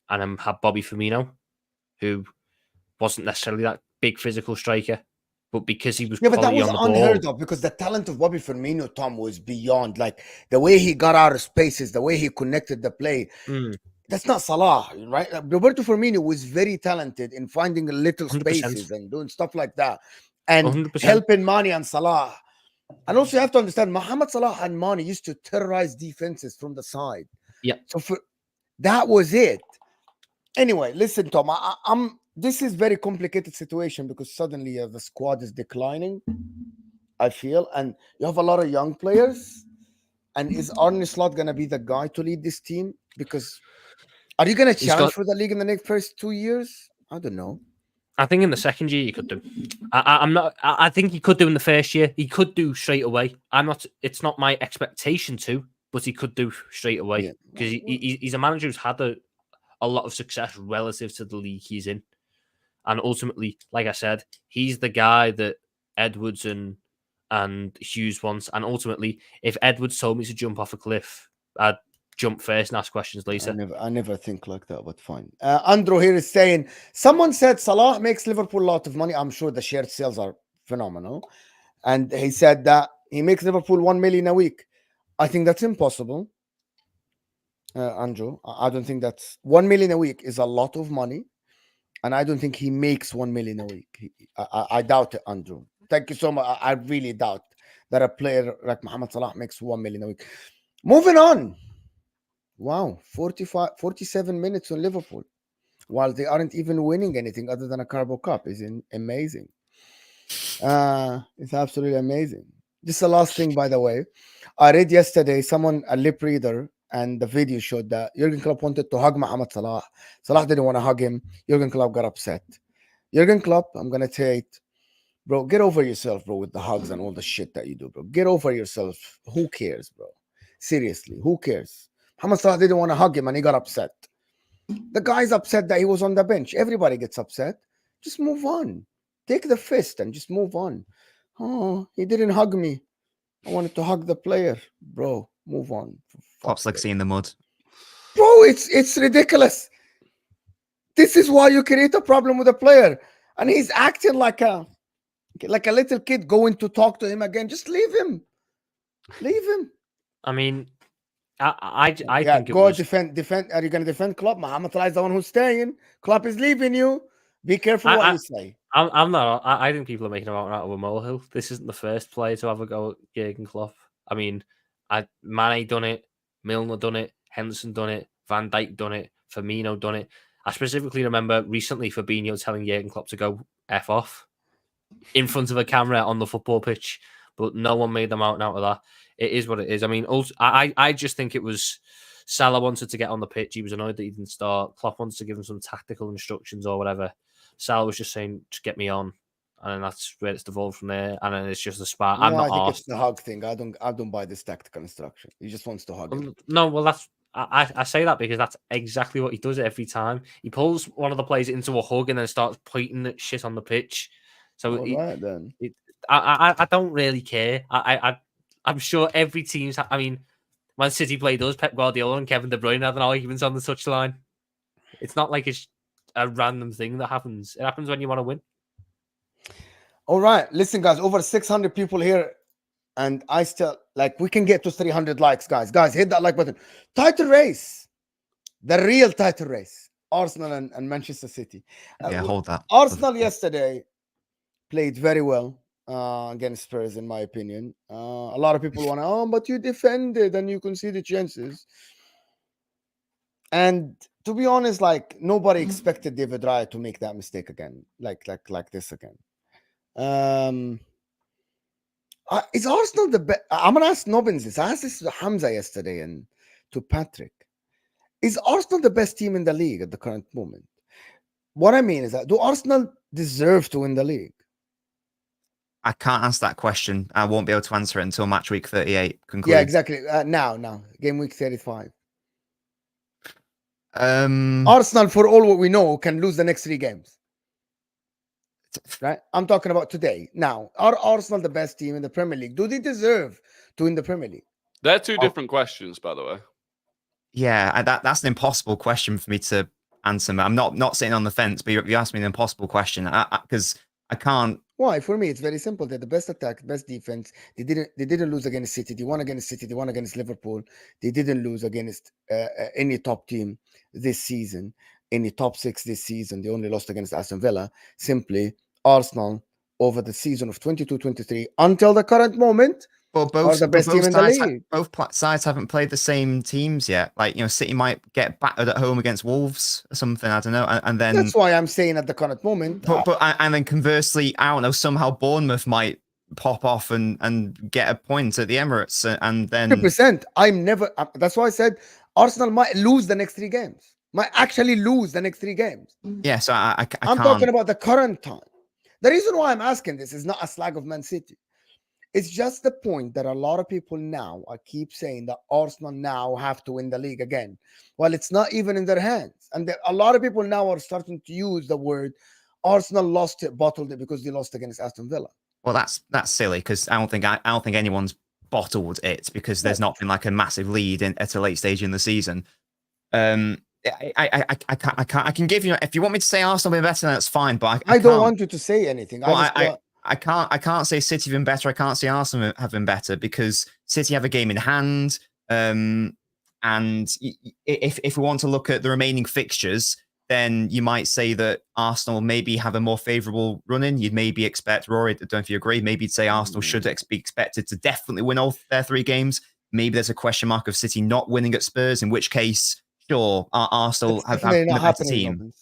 and had Bobby Firmino, who wasn't necessarily that big physical striker, but because he was but that was on the unheard ball, of, because the talent of Bobby Firmino, Tom, was beyond. Like, the way he got out of spaces, the way he connected the play. that's not Salah, right? Roberto Firmino was very talented in finding little 100%. spaces and doing stuff like that, and 100%. helping Mane and Salah. And also, you have to understand, Mohamed Salah and Mane used to terrorize defenses from the side. Yeah. So that was it. Anyway, listen, Tom. This is very complicated situation because suddenly the squad is declining, I feel, and you have a lot of young players. And is Arne Slot going to be the guy to lead this team? Because are you going to challenge for the league in the next first 2 years? I don't know. I think in the second year he could do. I'm not. I think he could do in the first year. He could do straight away. I'm not. It's not my expectation to, but he could do straight away because he's a manager who's had a lot of success relative to the league he's in, and ultimately, like I said, he's the guy that Edwards and Hughes wants. And ultimately, if Edwards told me to jump off a cliff, I'd jump first and ask questions later. I never think like that, but fine. Andrew here is saying, someone said Salah makes Liverpool a lot of money. I'm sure the shared sales are phenomenal. And he said that he makes Liverpool 1 million a week. I think that's impossible. Andrew, I don't think that's 1 million a week is a lot of money. And I don't think he makes 1 million a week. I doubt it, Andrew. Thank you so much. I really doubt that a player like Mohamed Salah makes 1 million a week. Moving on. Wow, 47 minutes on Liverpool, while they aren't even winning anything other than a Carabao Cup. Is amazing. It's absolutely amazing. Just the last thing, by the way. I read yesterday, a lip reader, and the video showed that Jurgen Klopp wanted to hug Mohamed Salah. Salah didn't want to hug him. Jurgen Klopp got upset. Jurgen Klopp, I'm going to tell you, bro, get over yourself, bro, with the hugs and all the shit that you do, bro. Get over yourself. Who cares, bro? Seriously, who cares? Mohamed Salah didn't want to hug him and he got upset. The guy's upset that he was on the bench. Everybody gets upset. Just move on. Take the fist and just move on. Oh, he didn't hug me. I wanted to hug the player. Bro, move on. Klopp's like seeing the mud. Bro, it's ridiculous. This is why you create a problem with a player. And he's acting like a little kid going to talk to him again. Just leave him. Leave him. I mean, I think go defend. Are you going to defend Klopp? Mohamed Salah is the one who's staying. Klopp is leaving you. Be careful what you say. I'm not. I think people are making him out of a molehill. This isn't the first player to have a go at Jurgen Klopp. I mean, Mane done it, Milner done it, Henderson done it, Van Dijk done it, Firmino done it. I specifically remember recently Fabinho telling Jurgen Klopp to go F off in front of a camera on the football pitch, but no one made them out of that. It is what it is. I mean, I just think it was Salah wanted to get on the pitch. He was annoyed that he didn't start. Klopp wanted to give him some tactical instructions or whatever. Salah was just saying, just get me on. And then that's where it's devolved from there. And then it's just a spark. No, I think it's the hug thing. I don't buy this tactical instruction. He just wants to hug him. No, well, I say that because that's exactly what he does every time. He pulls one of the players into a hug and then starts pointing at shit on the pitch. So then. I don't really care. I'm sure every team's... I mean, when City played us, Pep Guardiola and Kevin De Bruyne had an argument on the touchline. It's not like it's a random thing that happens. It happens when you want to win. All right. Listen, guys, over 600 people here. And I still, we can get to 300 likes, guys. Guys, hit that like button. Title race. The real title race. Arsenal and Manchester City. Hold that. Arsenal yesterday played very well against Spurs, in my opinion. A lot of people want to, but you defended and you conceded chances. And to be honest, nobody expected David Raya to make that mistake again, like this again. Is Arsenal the best? I'm gonna ask Nobbins this. I asked this to Hamza yesterday and to Patrick. Is Arsenal the best team in the league at the current moment? What I mean is that do Arsenal deserve to win the league? I can't answer that question. I won't be able to answer it until match week 38 concludes. Yeah, exactly. Now, game week 35. Arsenal, for all what we know, can lose the next 3 games. Right? I'm talking about today. Now, are Arsenal the best team in the Premier League? Do they deserve to win the Premier League? They're two different questions, by the way. Yeah, that's an impossible question for me to answer. I'm not sitting on the fence, but you asked me an impossible question because I can't. Why? For me, it's very simple. They're the best attack, best defense. They didn't lose against City. They won against City. They won against Liverpool. They didn't lose against any top team this season, any top 6 this season. They only lost against Aston Villa. Simply, Arsenal over the season of 22-23 until the current moment But are the best team in the league. Sides haven't played the same teams yet. Like, City might get battered at home against Wolves or something. I don't know. And then That's why I'm saying at the current moment. and then conversely, I don't know. Somehow Bournemouth might pop off and get a point at the Emirates, and then 100%. I'm never. That's why I said Arsenal might lose the next 3 games. Might actually lose the next 3 games. yeah. So I'm I'm talking about the current time. The reason why I'm asking this is not a slag of Man City. It's just the point that a lot of people now keep saying that Arsenal now have to win the league again. Well, it's not even in their hands. And a lot of people now are starting to use the word Arsenal lost it, bottled it because they lost against Aston Villa. Well, that's silly because I don't think anyone's bottled it because there's not been like a massive lead at a late stage in the season. I can give you, if you want me to say Arsenal been better, then that's fine. But I don't want you to say anything. Well, I can't say City have been better. I can't say Arsenal have been better because City have a game in hand. And if we want to look at the remaining fixtures, then you might say that Arsenal maybe have a more favourable run in. You'd maybe expect, Rory, I don't know if you agree, maybe you'd say Arsenal should be expected to definitely win all their 3 games. Maybe there's a question mark of City not winning at Spurs, in which case, sure, Arsenal have been a better team.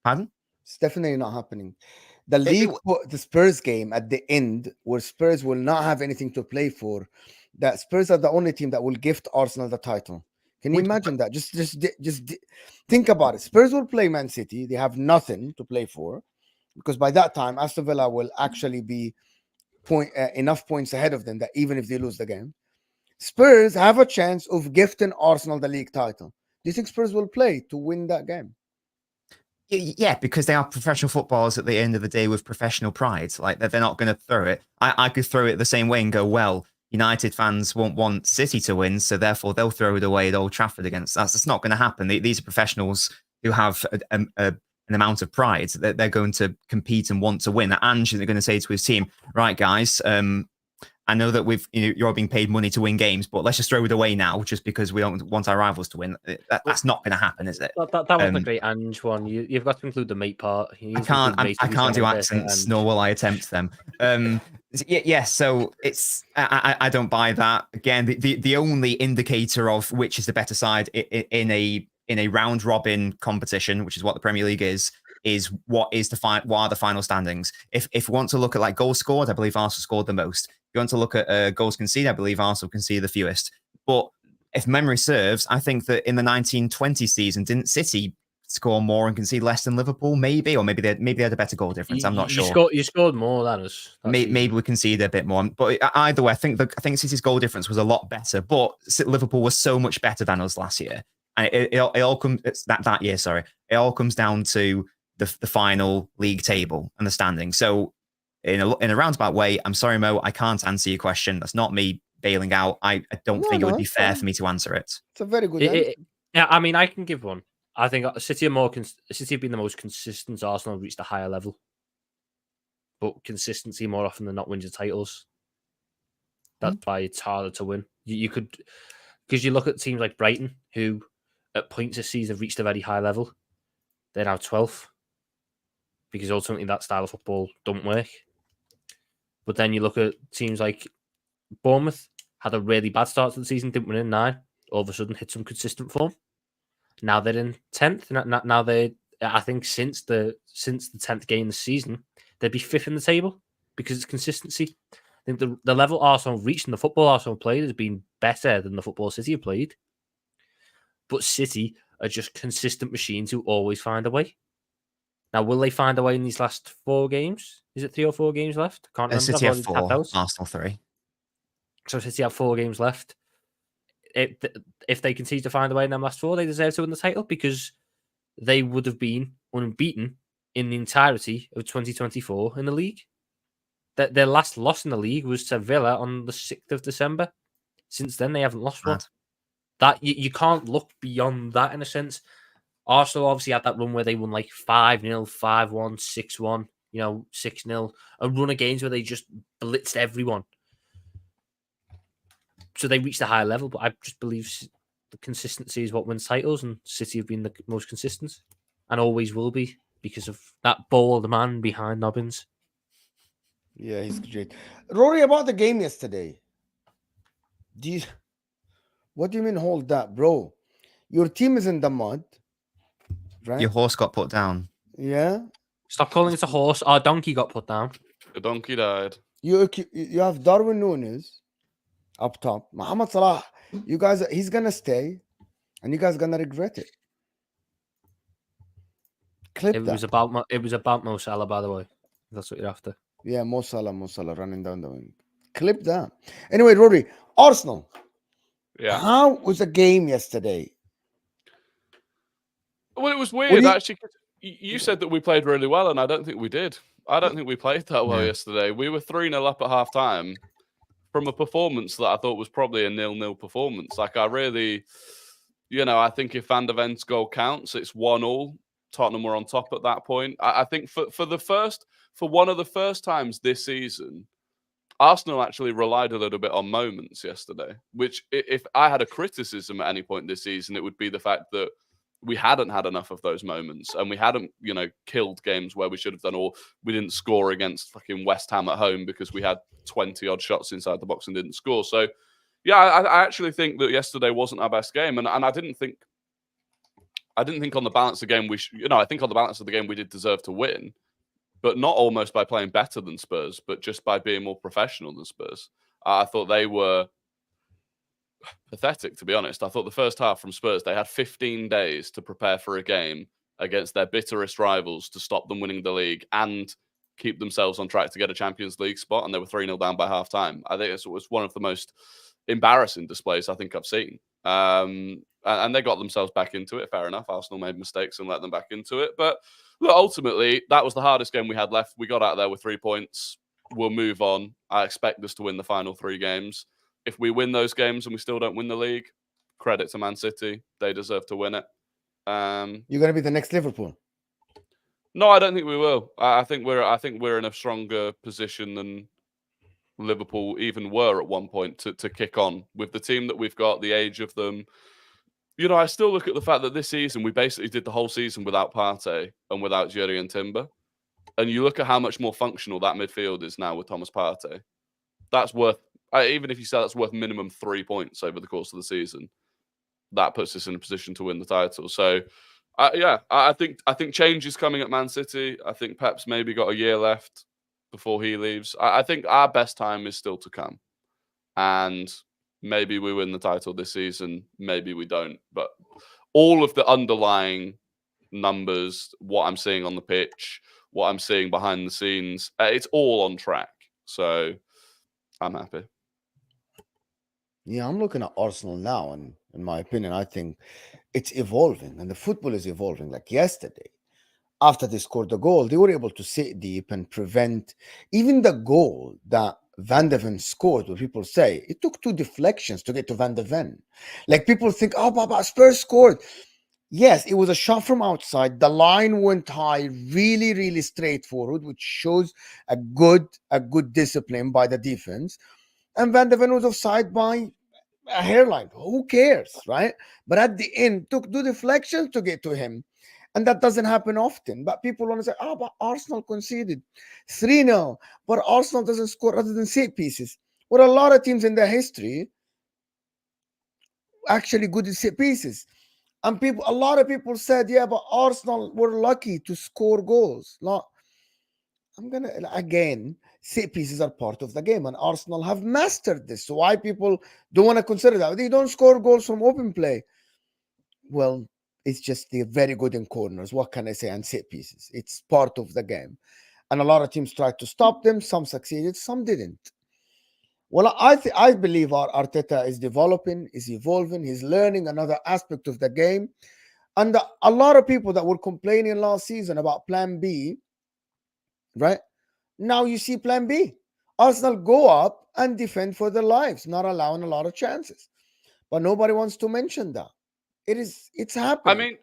Pardon? It's definitely not happening. The league, the Spurs game at the end, where Spurs will not have anything to play for, that Spurs are the only team that will gift Arsenal the title. Can you imagine that? Just think about it. Spurs will play Man City. They have nothing to play for because by that time, Aston Villa will actually be enough points ahead of them that even if they lose the game, Spurs have a chance of gifting Arsenal the league title. Do you think Spurs will play to win that game? Yeah, because they are professional footballers at the end of the day with professional pride. Like, they're not going to throw it. I could throw it the same way and go, well, United fans won't want City to win, so therefore they'll throw it away at Old Trafford against us. That's not going to happen. These are professionals who have an amount of pride. They're going to compete and want to win. Ange is going to say to his team, right, guys, I know that you're all being paid money to win games, but let's just throw it away now just because we don't want our rivals to win. That's not going to happen, is it? That wasn't a great Ange one. You've got to include the mate part. I can't do accents, nor will I attempt them. So it's I don't buy that. Again, the only indicator of which is the better side in a round robin competition, which is what the Premier League is what are the final standings. If we want to look at like goals scored, I believe Arsenal scored the most. If you want to look at goals conceded, I believe Arsenal conceded the fewest. But if memory serves, I think that in the 1920 season, didn't City score more and concede less than Liverpool? Maybe, or maybe they had a better goal difference. I'm not sure. You scored more than us. Maybe we conceded a bit more. But either way, I think City's goal difference was a lot better. But Liverpool was so much better than us last year, and it all comes that year. Sorry, it all comes down to the final league table and the standing. So in a roundabout way, I'm sorry, Mo, I can't answer your question. That's not me bailing out. I don't think it would be fair for me to answer it. It's a very good answer. Yeah, I mean, I can give one. I think City have been the most consistent. Arsenal have reached a higher level, but consistency more often than not wins your titles. That's why it's harder to win. You could, because you look at teams like Brighton, who at points this season have reached a very high level. They're now 12th because ultimately that style of football don't work. But then you look at teams like Bournemouth, had a really bad start to the season, didn't win in 9, all of a sudden hit some consistent form. Now they're in 10th. Now I think since the 10th game this season, they'd be 5th in the table because it's consistency. I think the level Arsenal reached and the football Arsenal played has been better than the football City have played. But City are just consistent machines who always find a way. Now, will they find a way in these last 4 games? Is it 3 or 4 games left? Can't remember. City have 4, Arsenal 3. So City have 4 games left. If they continue to find a way in them last 4, they deserve to win the title because they would have been unbeaten in the entirety of 2024 in the league. Their last loss in the league was to Villa on the 6th of December. Since then, they haven't lost one. That you can't look beyond that in a sense. Arsenal obviously had that run where they won like 5-0, 5-1, 6-1. 6-0, a run of games where they just blitzed everyone. So they reached a high level, but I just believe the consistency is what wins titles, and City have been the most consistent and always will be because of that ball, the man behind Nobbins. Yeah, he's great. Rory, about the game yesterday. What do you mean hold that, bro? Your team is in the mud, right? Your horse got put down. Yeah. Stop calling it a horse. Our donkey got put down. The donkey died. You have Darwin Núñez up top. Mohamed Salah, you guys, he's gonna stay, and you guys gonna regret it. Clip It that. was about Mo Salah, by the way. That's what you're after. Yeah, Mo Salah running down the wing. Clip that. Anyway, Rory, Arsenal. Yeah. How was the game yesterday? Well, it was do weird you- actually. 'Cause you said that we played really well, and I don't think we did. I don't think we played that well Yeah. yesterday. We were 3-0 up at half time from a performance that I thought was probably a 0-0 performance. Like, I really, I think if Van der Ven's goal counts, it's 1-1. Tottenham were on top at that point. I think for one of the first times this season, Arsenal actually relied a little bit on moments yesterday, which if I had a criticism at any point this season, it would be the fact that we hadn't had enough of those moments, and we hadn't, killed games where we should have done, or we didn't score against fucking West Ham at home because we had 20 odd shots inside the box and didn't score. So, yeah, I actually think that yesterday wasn't our best game, and I didn't think on the balance of the game I think on the balance of the game we did deserve to win, but not almost by playing better than Spurs, but just by being more professional than Spurs. I thought they were pathetic, to be honest. I thought the first half from Spurs, they had 15 days to prepare for a game against their bitterest rivals to stop them winning the league and keep themselves on track to get a Champions League spot, and they were 3-0 down by half time. I think it was one of the most embarrassing displays I think I've seen. And they got themselves back into it. Fair enough. Arsenal made mistakes and let them back into it. But look, ultimately, that was the hardest game we had left. We got out of there with 3 points. We'll move on. I expect us to win the final 3 games. If we win those games and we still don't win the league, credit to Man City. They deserve to win it. You're gonna be the next Liverpool. No, I don't think we will. I think we're in a stronger position than Liverpool even were at one point to kick on with the team that we've got, the age of them. I still look at the fact that this season we basically did the whole season without Partey and without Jerry and Timber. And you look at how much more functional that midfield is now with Thomas Partey. That's worth, even if you say that's worth minimum 3 points over the course of the season, that puts us in a position to win the title. So, I think change is coming at Man City. I think Pep's maybe got a year left before he leaves. I think our best time is still to come. And maybe we win the title this season, maybe we don't. But all of the underlying numbers, what I'm seeing on the pitch, what I'm seeing behind the scenes, it's all on track. So I'm happy. Yeah, I'm looking at Arsenal now, and in my opinion, I think it's evolving, and the football is evolving. Like yesterday, after they scored the goal, they were able to sit deep and prevent even the goal that Van der Ven scored. What people say, it took 2 deflections to get to Van der Ven. Like people think, oh, Baba, Spurs scored. Yes, it was a shot from outside. The line went high, really, really straightforward, which shows a good discipline by the defense. And Van der Ven was offside by a hairline. Who cares, right? But at the end, took 2 deflections to get to him. And that doesn't happen often. But people want to say, oh, but Arsenal conceded 3-0. But Arsenal doesn't score other than set pieces. Well, a lot of teams in their history actually good at set pieces. And a lot of people said, yeah, but Arsenal were lucky to score goals. Again, set pieces are part of the game, and Arsenal have mastered this. So why people don't want to consider that? They don't score goals from open play. Well, it's just they're very good in corners. What can I say? And set pieces. It's part of the game. And a lot of teams tried to stop them. Some succeeded, some didn't. Well, I believe our Arteta is developing, is evolving. He's learning another aspect of the game. And a lot of people that were complaining last season about Plan B, right? Now you see Plan B. Arsenal go up and defend for their lives, not allowing a lot of chances. But nobody wants to mention that. It's happening. I mean,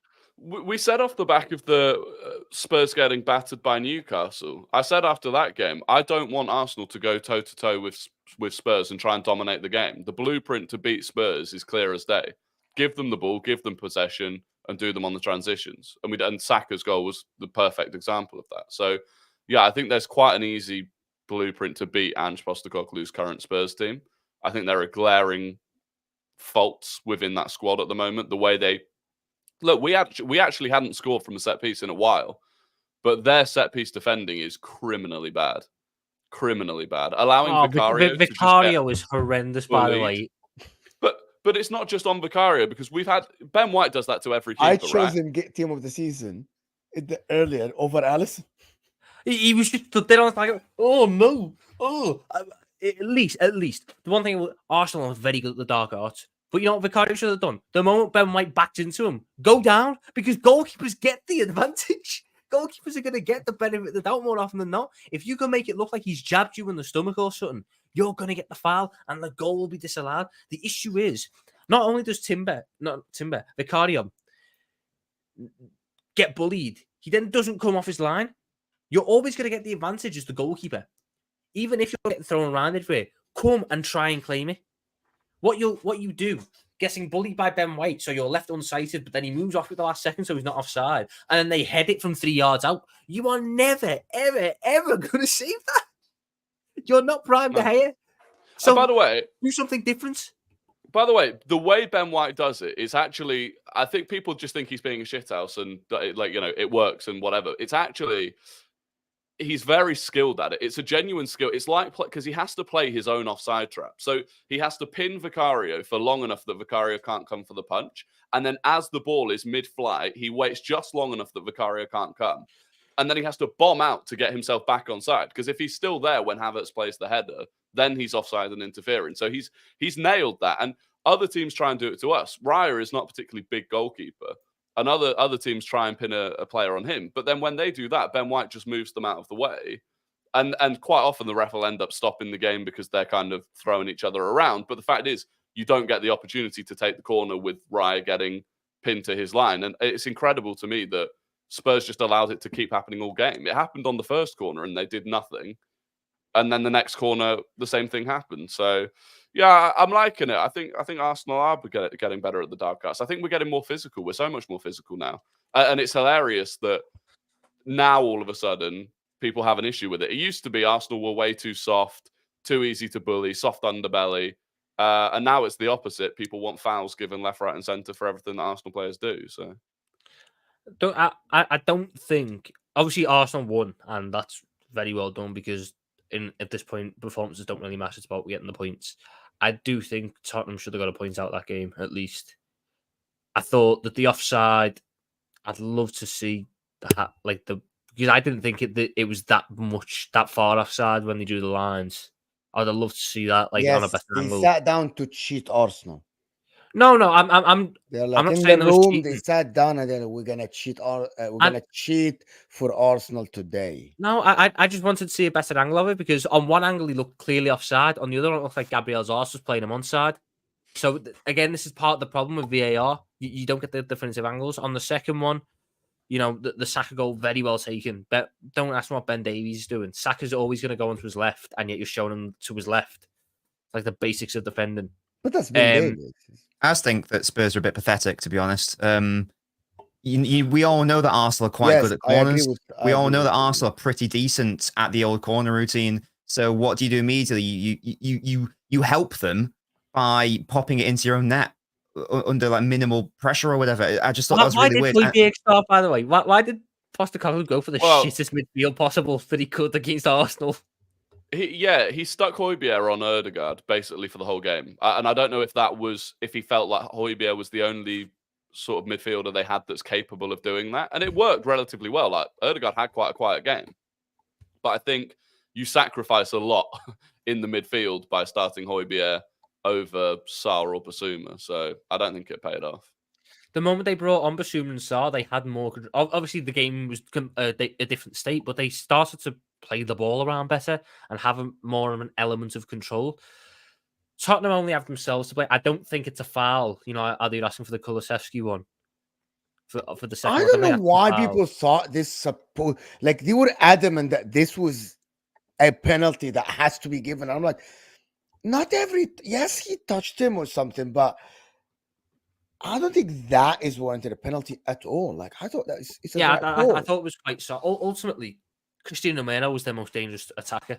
We said off the back of the Spurs getting battered by Newcastle, I said after that game, I don't want Arsenal to go toe-to-toe with Spurs and try and dominate the game. The blueprint to beat Spurs is clear as day. Give them the ball, give them possession, and do them on the transitions. And Saka's goal was the perfect example of that. So, yeah, I think there's quite an easy blueprint to beat Ange Postecoglou's current Spurs team. I think there are glaring faults within that squad at the moment. The way they look, we actually hadn't scored from a set piece in a while, but their set piece defending is criminally bad. Criminally bad. Allowing Vicario Vicario is horrendous, by the way. But it's not just on Vicario, because we've had Ben White does that to every keeper. I chose him team of the season earlier over Alisson. He was just there on like, oh no, at least the one thing Arsenal are very good at the dark arts. But you know what Vicario should have done? The moment Ben White backed into him, go down, because goalkeepers get the advantage. Goalkeepers are going to get the benefit of the doubt more often than not. If you can make it look like he's jabbed you in the stomach or something, you're going to get the foul and the goal will be disallowed. The issue is, not only does Vicario get bullied, he then doesn't come off his line. You're always going to get the advantage as the goalkeeper. Even if you're getting thrown around everywhere, come and try and claim it. What you do, getting bullied by Ben White, so you're left unsighted, but then he moves off at the last second, so he's not offside, and then they head it from 3 yards out. You are never, ever, ever going to save that. You're not Prime De Gea. So, by the way, do something different. By the way, the way Ben White does it is actually, I think people just think he's being a shithouse and it works and whatever. It's actually, he's very skilled at it. It's a genuine skill. It's like, because he has to play his own offside trap. So he has to pin Vicario for long enough that Vicario can't come for the punch. And then as the ball is mid-flight, he waits just long enough that Vicario can't come. And then he has to bomb out to get himself back on side. Because if he's still there when Havertz plays the header, then he's offside and interfering. So he's nailed that. And other teams try and do it to us. Raya is not a particularly big goalkeeper. And other teams try and pin a player on him. But then when they do that, Ben White just moves them out of the way. And quite often the ref will end up stopping the game because they're kind of throwing each other around. But the fact is, you don't get the opportunity to take the corner with Raya getting pinned to his line. And it's incredible to me that Spurs just allowed it to keep happening all game. It happened on the first corner and they did nothing. And then the next corner, the same thing happened. So, yeah, I'm liking it. I think Arsenal are getting better at the dark arts. I think we're getting more physical. We're so much more physical now. And it's hilarious that now all of a sudden people have an issue with it. It used to be Arsenal were way too soft, too easy to bully, soft underbelly. And now it's the opposite. People want fouls given left, right, and centre for everything that Arsenal players do. So, I don't think, obviously Arsenal won, and that's very well done because at this point performances don't really matter. It's about getting the points. I do think Tottenham should have got a point out that game at least. I thought that the offside, I'd love to see that, because I didn't think it was that far offside when they drew the lines. I'd have loved to see that on a better angle. They sat down to cheat Arsenal. No, I'm. They're like I'm not in saying the room. They sat down and then we're gonna cheat. We're gonna cheat for Arsenal today. No, I just wanted to see a better angle of it because on one angle he looked clearly offside, on the other it looked like Gabriel's arse was playing him onside. So again, this is part of the problem with VAR. You don't get the definitive angles. On the second one, the Saka goal, very well taken. But don't ask me what Ben Davies is doing. Saka's always going to go onto his left, and yet you're showing him to his left. It's like the basics of defending. But that's Ben Davies. I just think that Spurs are a bit pathetic, to be honest. We all know that Arsenal are quite good at corners. We all know that Arsenal are pretty decent at the old corner routine. So what do you do immediately? You help them by popping it into your own net under minimal pressure or whatever. I just thought that was really weird. Why did start, by the way? Why did Postecoglou go for the shittest midfield possible that he could against Arsenal? He stuck Højbjerg on Ødegaard basically for the whole game. And I don't know if he felt like Højbjerg was the only sort of midfielder they had that's capable of doing that. And it worked relatively well. Like Ødegaard had quite a quiet game. But I think you sacrifice a lot in the midfield by starting Højbjerg over Sarr or Basuma. So I don't think it paid off. The moment they brought on Basuma and Sarr, they had more control. Obviously, the game was a different state, but they started to play the ball around better and have more of an element of control. Tottenham only have themselves to play. I don't think it's a foul. Are they asking for the Kulusevski one? for the second I one. don't Then they know had why Foul. people thought this like they were adamant that this was a penalty that has to be given. I'm like, not every yes, he touched him or something, but I don't think that is warranted a penalty at all. Like I thought that it's a Yeah, right I call. thought it was quite soft. Ultimately, Cristiano Romero was their most dangerous attacker,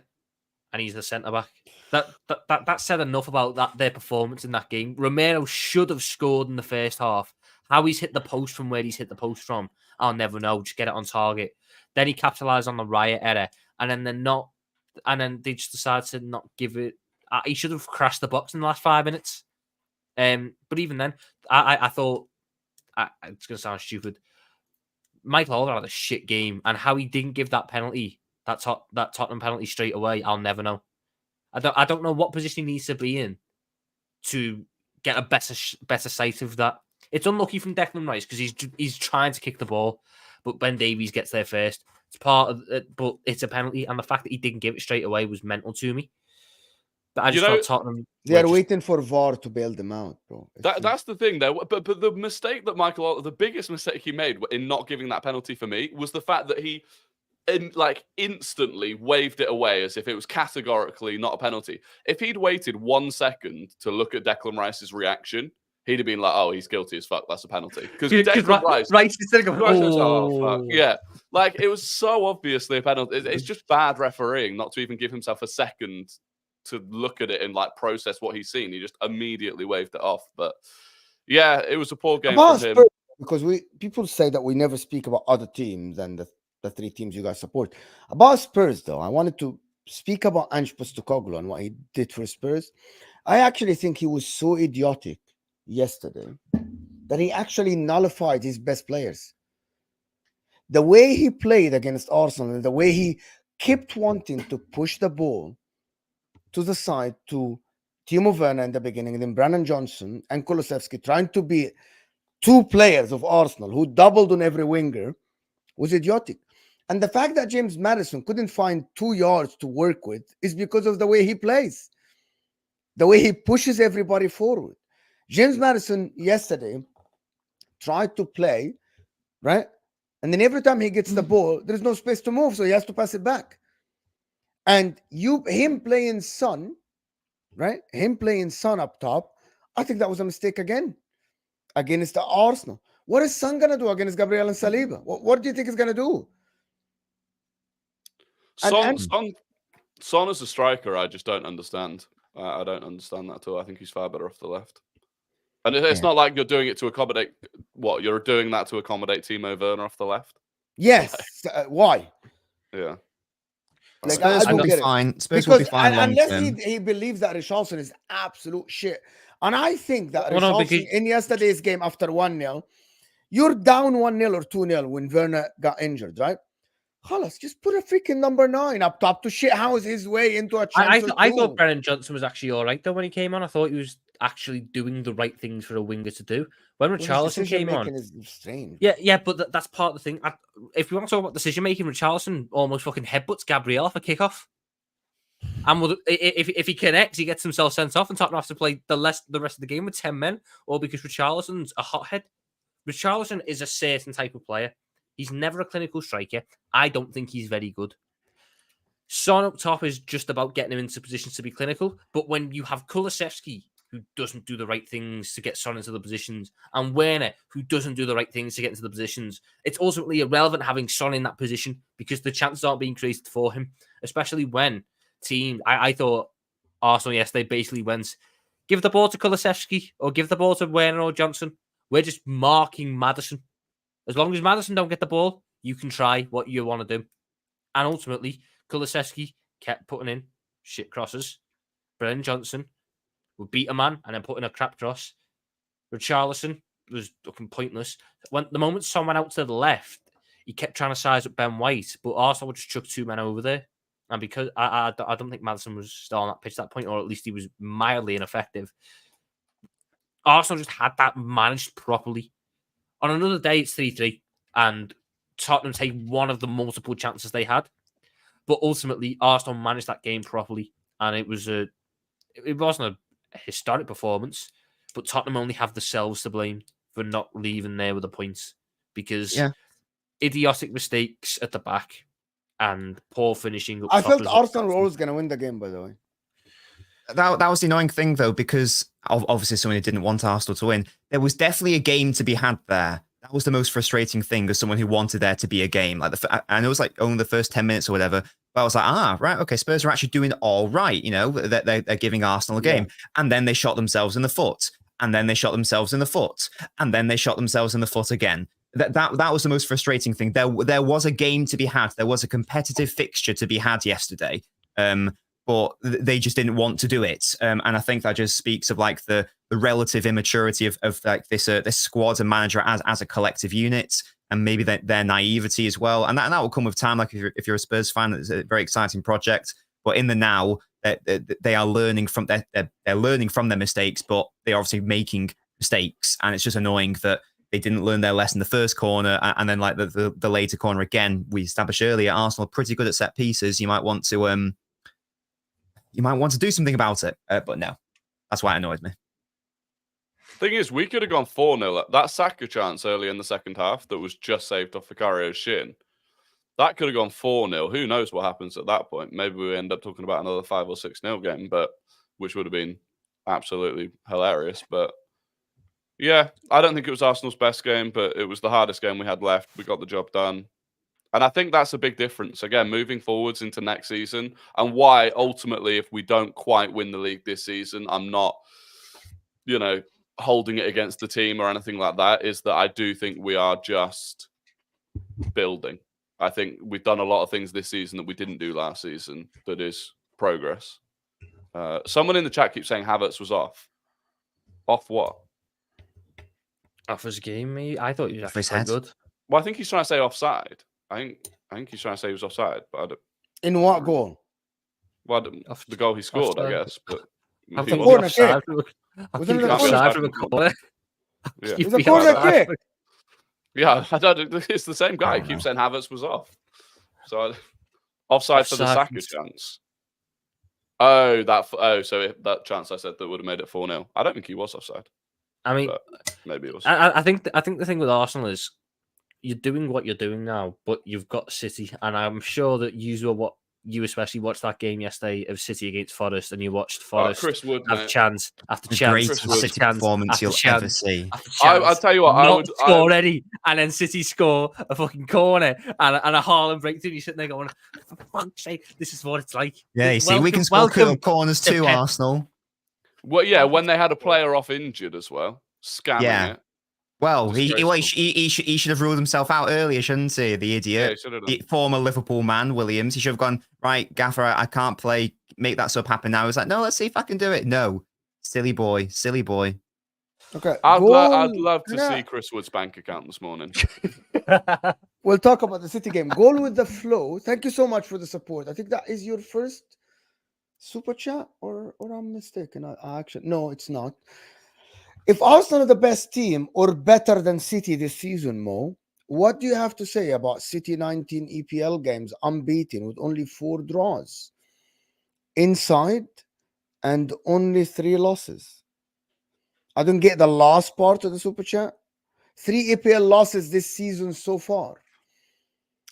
and he's the centre back. That said enough about their performance in that game. Romero should have scored in the first half. How he's hit the post from where he's hit the post from, I'll never know. Just get it on target. Then he capitalised on the Riot error, and then they just decided to not give it. He should have crashed the box in the last 5 minutes. But even then, I thought it's going to sound stupid. Michael Haaland had a shit game, and how he didn't give that penalty, that Tottenham penalty straight away, I'll never know. I don't know what position he needs to be in to get a better sight of that. It's unlucky from Declan Rice because he's trying to kick the ball, but Ben Davies gets there first. It's part of it, but it's a penalty, and the fact that he didn't give it straight away was mental to me. But I just thought Tottenham. They are waiting for VAR to bail them out, bro. That's the thing, though. But the mistake that the biggest mistake he made in not giving that penalty for me was the fact that he, instantly waved it away as if it was categorically not a penalty. If he'd waited 1 second to look at Declan Rice's reaction, he'd have been like, "Oh, he's guilty as fuck. That's a penalty." Because Declan Rice instead of going, "Oh fuck," yeah, like it was so obviously a penalty. It's just bad refereeing not to even give himself a second to look at it and process what he's seen. He just immediately waved it off. But yeah, it was a poor game from him. Spurs, because people say that we never speak about other teams and the 3 teams you guys support. About Spurs, though, I wanted to speak about Ange Postecoglou and what he did for Spurs. I actually think he was so idiotic yesterday that he actually nullified his best players. The way he played against Arsenal and the way he kept wanting to push the ball to the side to Timo Werner in the beginning, and then Brandon Johnson and Kulusevski trying to be 2 players of Arsenal who doubled on every winger was idiotic. And the fact that James Maddison couldn't find 2 yards to work with is because of the way he plays, the way he pushes everybody forward. James Maddison yesterday tried to play, right? And then every time he gets the ball, there's no space to move, so he has to pass it back. And him playing Son, right? Him playing Son up top, I think that was a mistake again against the Arsenal. What is Son gonna do against Gabriel and Saliba? What do you think he's gonna do? Son as a striker, I just don't understand. I don't understand that at all. I think he's far better off the left. And it's not like you're doing it to accommodate what you're doing that to accommodate Timo Werner off the left. Yes. Why? Yeah. Like, Spurs will be fine. Spurs will be fine long unless term. he believes that Richarlison is absolute shit. And I think that Richarlison in yesterday's game after 1-0, you're down 1-0 or 2-0 when Werner got injured, right? Khalas, just put a freaking number 9 up top to shithouse his way into a chance. I thought Brennan Johnson was actually all right though when he came on. I thought he was actually doing the right things for a winger to do. When Richarlison came on, is strange. Yeah, but that's part of the thing. If we want to talk about decision making, Richarlison almost fucking headbutts Gabriel for kickoff. And if he connects, he gets himself sent off, and Tottenham has to play the rest of the game with 10 men, or because Richarlison's a hothead. Richarlison is a certain type of player. He's never a clinical striker. I don't think he's very good. Son up top is just about getting him into positions to be clinical. But when you have Kulusevski, who doesn't do the right things to get Son into the positions, and Werner, who doesn't do the right things to get into the positions, it's ultimately irrelevant having Son in that position because the chances aren't being created for him, especially when I thought Arsenal yesterday basically went, give the ball to Kulusevski or give the ball to Werner or Johnson. We're just marking Maddison. As long as Maddison don't get the ball, you can try what you want to do. And ultimately, Kulusevski kept putting in shit crosses. Brennan Johnson would beat a man and then put in a crap cross. Richarlison was looking pointless. When the moment someone out to the left, he kept trying to size up Ben White, but Arsenal would just chuck 2 men over there. And because I don't think Maddison was still on that pitch at that point, or at least he was mildly ineffective, Arsenal just had that managed properly. On another day, it's 3-3, and Tottenham take one of the multiple chances they had. But ultimately, Arsenal managed that game properly, and it wasn't a historic performance, but Tottenham only have themselves to blame for not leaving there with the points. because Yeah. idiotic mistakes at the back and poor finishing up I top. felt is Arsenal were always going to win the game, by the way. That was the annoying thing, though, because obviously someone who didn't want Arsenal to win, there was definitely a game to be had there. That was the most frustrating thing as someone who wanted there to be a game. Like I know it was like only the first 10 minutes or whatever, but I was like, right, okay, Spurs are actually doing all right. You know, they're giving Arsenal a game. And then they shot themselves in the foot. And then they shot themselves in the foot. And then they shot themselves in the foot again. That was the most frustrating thing. There was a game to be had. There was a competitive fixture to be had yesterday. But they just didn't want to do it. And I think that just speaks of like the relative immaturity of like this squad and manager as a collective unit, and maybe their naivety as well. And that will come with time. Like if you're a Spurs fan, it's a very exciting project. But in the now, they are learning from they're learning from their mistakes, but they're obviously making mistakes, and it's just annoying that they didn't learn their lesson the first corner, and then like the later corner again. We established earlier, Arsenal are pretty good at set pieces. You might want to do something about it, but no, that's why it annoyed me. Thing is, we could have gone 4-0. That Saka chance early in the second half that was just saved off Vicario's shin. That could have gone 4-0. Who knows what happens at that point? Maybe we end up talking about another 5 or 6-0 game, which would have been absolutely hilarious. But yeah, I don't think it was Arsenal's best game, but it was the hardest game we had left. We got the job done. And I think that's a big difference, again, moving forwards into next season, and why ultimately, if we don't quite win the league this season, I'm not, holding it against the team or anything like that, is that I do think we are just building. I think we've done a lot of things this season that we didn't do last season. That is progress. Someone in the chat keeps saying Havertz was off. Off what? Off his game, maybe? I thought he was actually quite good. Well, I think he's trying to say offside. I think he's trying to say he was offside. But I don't... In what goal? Well, the goal he scored, I guess. But I he think corner offside. Was it offside From a corner? Yeah. It was a corner kick. Yeah, it's the same guy. He keeps saying Havertz was off. So offside for the Saka chance. So that chance I said that would have made it 4-0. I don't think he was offside. I mean, maybe it was. I think the thing with Arsenal is you're doing what you're doing now, but you've got City, and I'm sure that you especially watched that game yesterday of City against Forest, and you watched Forest Chris Wood, have chance after The chance greatest after City chance performance after you'll chance ever see. after chance. I'll tell you what, I would score already, and then City score a fucking corner and a Haaland breakthrough. You're sitting there going, "For fuck's sake, this is what it's like." Yeah, you see, we can score corners too, Arsenal. Well, yeah, when they had a player off injured as well, scamming it. Well, he should have ruled himself out earlier, shouldn't he? The idiot. Yeah, the former Liverpool man, Williams. He should have gone, right, Gaffer, I can't play. Make that sub happen now. He was like, no, let's see if I can do it. No. Silly boy. Okay. I'd love to see Chris Wood's bank account this morning. We'll talk about the City game. Goal with the flow. Thank you so much for the support. I think that is your first super chat, or I'm mistaken. No, it's not. If Arsenal are the best team or better than City this season, Mo, what do you have to say about City 19 EPL games unbeaten with only 4 draws inside and only 3 losses? I don't get the last part of the super chat. 3 EPL losses this season so far.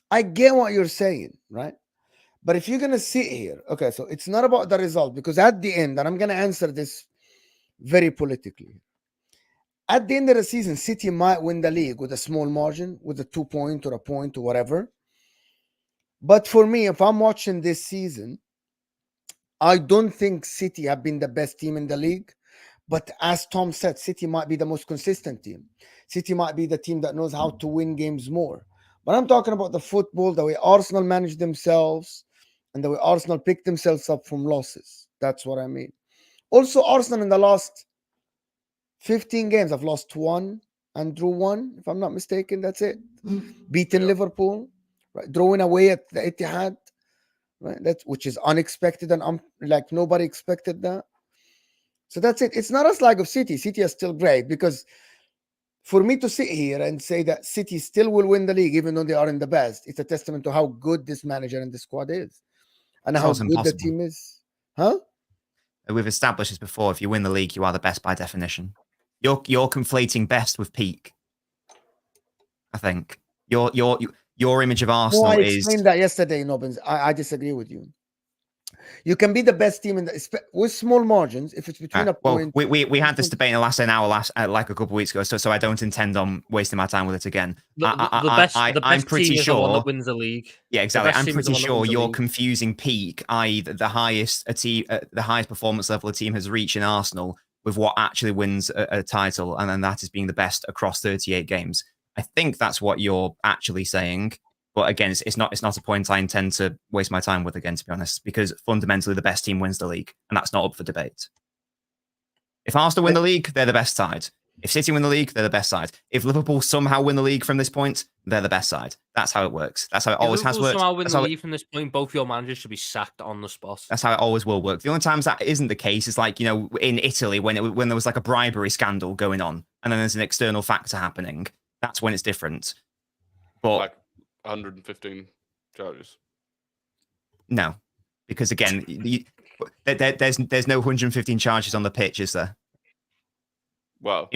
I get what you're saying, right? But if you're going to sit here, okay, so it's not about the result, because at the end, and I'm going to answer this very politically, at the end of the season, City might win the league with a small margin, with a 2 point or a point or whatever. But for me, if I'm watching this season, I don't think City have been the best team in the league. But as Tom said, City might be the most consistent team. City might be the team that knows how to win games more. But I'm talking about the football, the way Arsenal manage themselves, and the way Arsenal pick themselves up from losses. That's what I mean. Also, Arsenal in the last 15 games, I've lost 1 and drew 1, if I'm not mistaken. That's it. Beaten Liverpool, right? Drawing away at the Etihad, right? Which is unexpected, and like nobody expected that. So that's it. It's not a slag of City. City is still great, because for me to sit here and say that City still will win the league, even though they aren't the best, it's a testament to how good this manager and the squad is, and how good the team is. Huh? We've established this before. If you win the league, you are the best by definition. You're conflating best with peak. I think your image of No, Arsenal I is explained that yesterday, Nobbins. I disagree with you. You can be the best team with small margins if it's between a well. point. We had this debate in the last an hour like a couple of weeks ago, so I don't intend on wasting my time with it again. The I'm best pretty team is the one sure that wins the league. Yeah, exactly. best I'm team is the pretty one that sure wins the you're league. confusing peak, i.e., the highest the highest performance level a team has reached in Arsenal, with what actually wins a title, and then that is being the best across 38 games. I think that's what you're actually saying. But again, it's not a point I intend to waste my time with again, to be honest, because fundamentally the best team wins the league, and that's not up for debate. If Arsenal win the league, they're the best side. If City win the league, they're the best side. If Liverpool somehow win the league from this point, they're the best side. That's how it works. That's how it always has worked. Somehow win the league from this point, both your managers should be sacked on the spot. That's how it always will work. The only times that isn't the case is like, in Italy when there was like a bribery scandal going on, and then there's an external factor happening. That's when it's different. But like 115 charges. No, because again, there's no 115 charges on the pitch, is there? Well,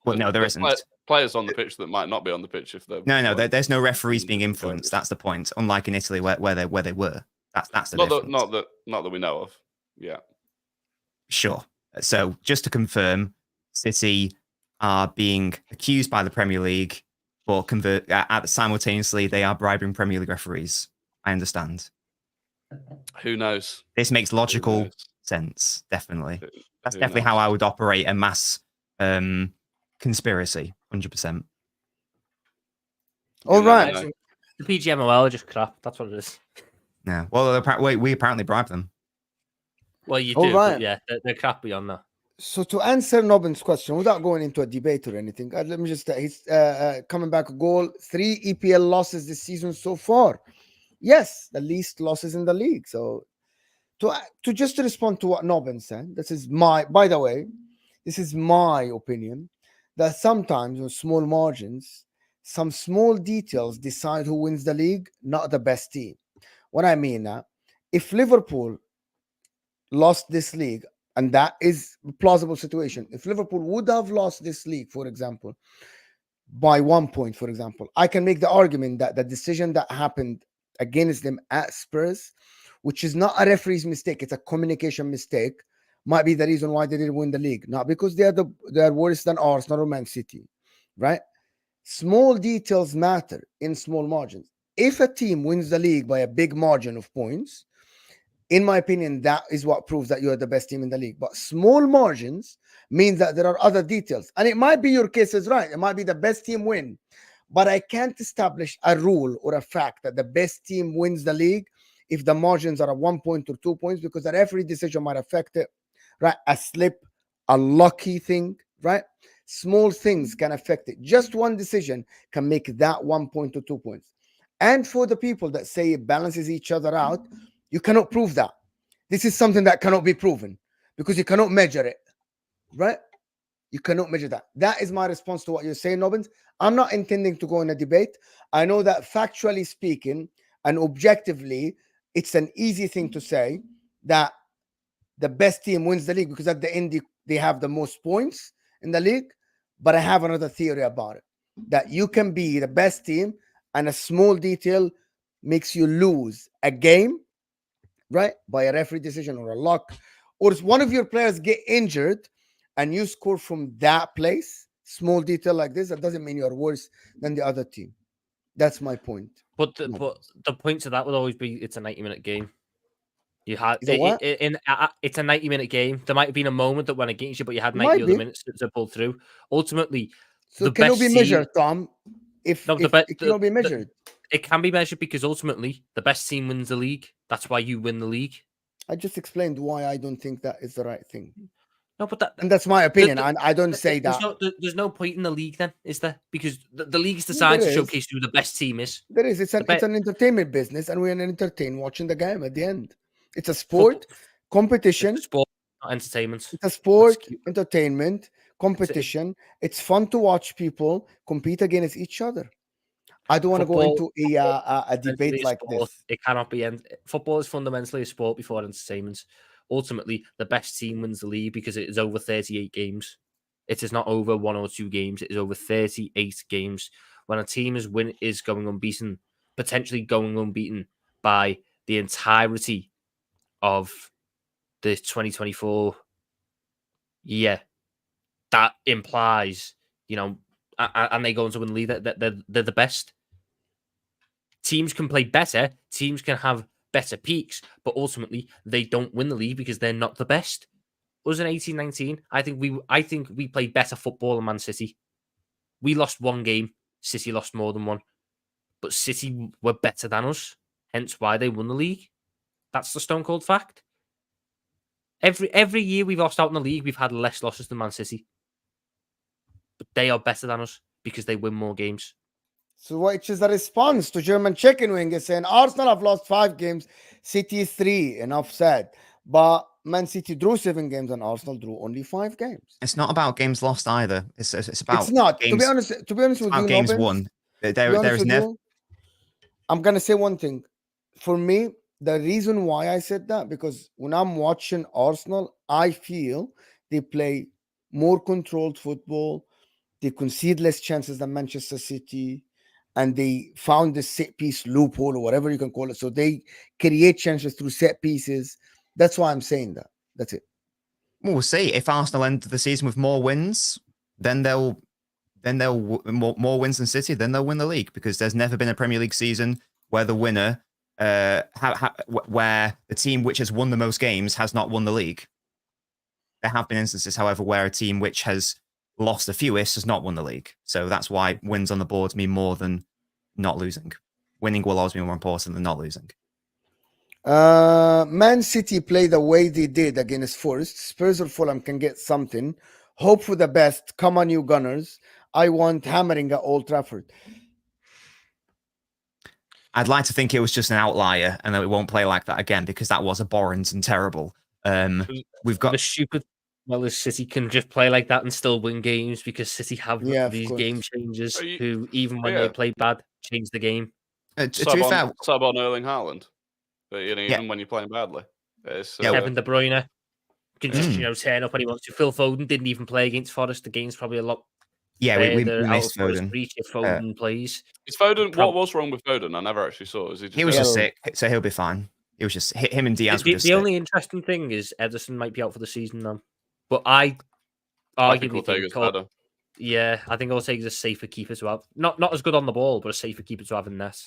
no, there isn't. Players on the pitch that might not be on the pitch if they're there's no referees being influenced. That's the point. Unlike in Italy, where they were. That's the difference. Not that we know of. Yeah. Sure. So just to confirm, City are being accused by the Premier League, but simultaneously they are bribing Premier League referees. I understand. Who knows? This makes logical sense. Definitely. That's definitely how I would operate a mass conspiracy. 100%. All right. The PGMOL are just crap. That's what it is. Yeah. Well, we apparently bribe them. Well, you do. Right. But yeah, they're crap beyond that. So to answer Nobbin's question, without going into a debate or anything, let me just he's coming back a goal. 3 EPL losses this season so far. Yes, the least losses in the league. So to just to respond to what Nobbin said, by the way, this is my opinion, that sometimes on small margins, some small details decide who wins the league, not the best team. What I mean that, if Liverpool lost this league, and that is a plausible situation, if Liverpool would have lost this league, for example, by 1 point, for example, I can make the argument that the decision that happened against them at Spurs, which is not a referee's mistake, it's a communication mistake, might be the reason why they didn't win the league. Not because they are worse than Arsenal or Man City, right? Small details matter in small margins. If a team wins the league by a big margin of points, in my opinion, that is what proves that you are the best team in the league. But small margins means that there are other details. And it might be your case is right. It might be the best team win. But I can't establish a rule or a fact that the best team wins the league if the margins are a 1 point or 2 points, because that every decision might affect it, right? A slip, a lucky thing, right? Small things can affect it. Just one decision can make that 1 point or 2 points. And for the people that say it balances each other out, you cannot prove that. This is something that cannot be proven because you cannot measure it, right? You cannot measure that. That is my response to what you're saying, Nobbins. I'm not intending to go in a debate. I know that factually speaking and objectively, it's an easy thing to say that the best team wins the league because at the end, they have the most points in the league. But I have another theory about it, that you can be the best team and a small detail makes you lose a game, right? By a referee decision or a luck, or if one of your players get injured and you score from that place, small detail like this, that doesn't mean you're worse than the other team. That's my point. But the point to that would always be it's a 90-minute game. You had it's a 90-minute game. There might have been a moment that went against you, but you had 90 other minutes to pull through. Ultimately, so it cannot be measured, Tom. It cannot be measured. It can be measured because ultimately the best team wins the league. That's why you win the league. I just explained why I don't think that is the right thing. No, but and that's my opinion. I don't say that. There's no point in the league then, is there? Because the league is designed to showcase who the best team is. There is. It's an entertainment business, and we're entertained watching the game at the end. It's a sport, competition. It's sport, not entertainment. It's a sport, entertainment, competition. It's fun to watch people compete against each other. I don't want to go into a debate like this. It cannot be. Football is fundamentally a sport before entertainment. Ultimately, the best team wins the league because it is over 38 games. It is not over 1 or 2 games. It is over 38 games. when a team is going unbeaten, potentially going unbeaten by the entirety of the 2024 year, that implies, and they go on to win the league, that they're the best. Teams can play better, teams can have better peaks, but ultimately they don't win the league because they're not the best. Us in 18-19, I think we played better football than Man City. We lost one game, City lost more than one, but City were better than us, hence why they won the league. That's the stone cold fact. Every year we've lost out in the league, we've had less losses than Man City, but they are better than us because they win more games. So which is the response to German chicken wing is saying Arsenal have lost 5 games, City 3, enough said. But Man City drew 7 games and Arsenal drew only 5 games. It's not about games lost either. It's about. It's not. Games, to be honest with you, games Nobbins, won. There is never. I'm gonna say one thing. For me, the reason why I said that, because when I'm watching Arsenal, I feel they play more controlled football. They concede less chances than Manchester City, and they found the set piece loophole or whatever you can call it. So they create chances through set pieces. That's why I'm saying that. That's it. Well, we'll see. If Arsenal end the season with more wins, then they'll more wins than City. Then they'll win the league, because there's never been a Premier League season where the winner, where the team which has won the most games has not won the league. There have been instances, however, where a team which has lost the fewest has not won the league. So that's why wins on the board mean more than not losing. Winning will always be more important than not losing. Man City play the way they did against Forest. Spurs or Fulham can get something. Hope for the best. Come on, you Gunners. I want hammering at Old Trafford. I'd like to think it was just an outlier and that we won't play like that again, because that was abhorrent and terrible. We've got the stupid. Well, as City can just play like that and still win games, because City have these game changers who, even when they play bad, change the game. Sub on Erling Haaland. But, even when you're playing badly. Kevin De Bruyne can just turn up when he wants to. Phil Foden didn't even play against Forest. The game's probably a lot. Yeah, we missed Foden. Reach if Foden plays. Is Foden? What was wrong with Foden? I never actually saw. He was just sick, so he'll be fine. It was just him and Diaz. The only interesting thing is Ederson might be out for the season now. But I think better. Yeah, I think Ortega's a safer keeper to have. Not as good on the ball, but a safer keeper to have in net.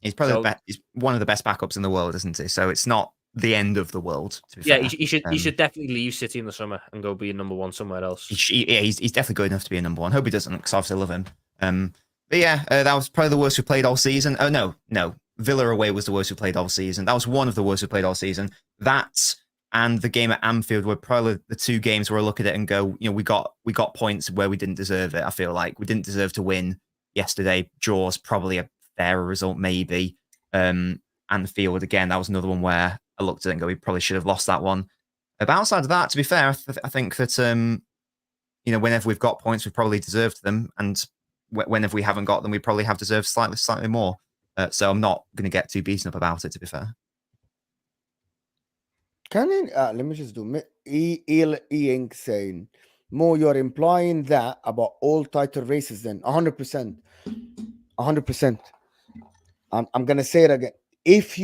He's probably he's one of the best backups in the world, isn't he? So it's not the end of the world. To be fair. He should definitely leave City in the summer and go be a number 1 somewhere else. He's definitely good enough to be a number 1. Hope he doesn't, because obviously I love him. But yeah, that was probably the worst we played all season. Oh no, Villa away was the worst we played all season. That was one of the worst we played all season. That and the game at Anfield were probably the 2 games where I look at it and go, we got points where we didn't deserve it. I feel like we didn't deserve to win yesterday. Draw's probably a fairer result, maybe. Anfield again, that was another one where I looked at it and go, we probably should have lost that one. But outside of that, to be fair, I think that whenever we've got points, we've probably deserved them, and whenever we haven't got them, we probably have deserved slightly more. So I'm not going to get too beaten up about it, to be fair. Let me just do Ink saying, Mo, you're implying that about all title races then. 100%. 100%. I'm going to say it again. If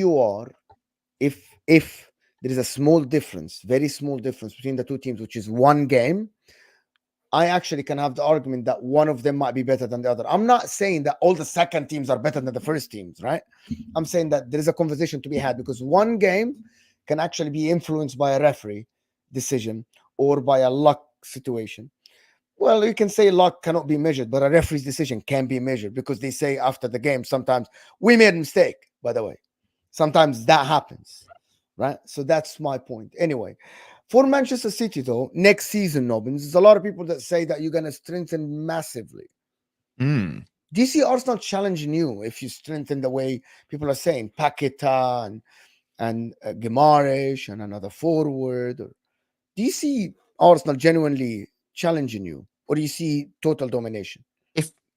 there is a small difference, very small difference between the 2 teams, which is 1 game, I actually can have the argument that one of them might be better than the other. I'm not saying that all the second teams are better than the first teams, right? I'm saying that there is a conversation to be had, because 1 game can actually be influenced by a referee decision or by a luck situation. Well, you can say luck cannot be measured, but a referee's decision can be measured, because they say after the game, sometimes we made a mistake, by the way. Sometimes that happens, right? So that's my point. Anyway, for Manchester City, though, next season, Nobbins, there's a lot of people that say that you're going to strengthen massively. Do you see Arsenal challenging you if you strengthen the way people are saying, Paqueta and Guimaraes and another forward? Or do you see Arsenal genuinely challenging you, or do you see total domination?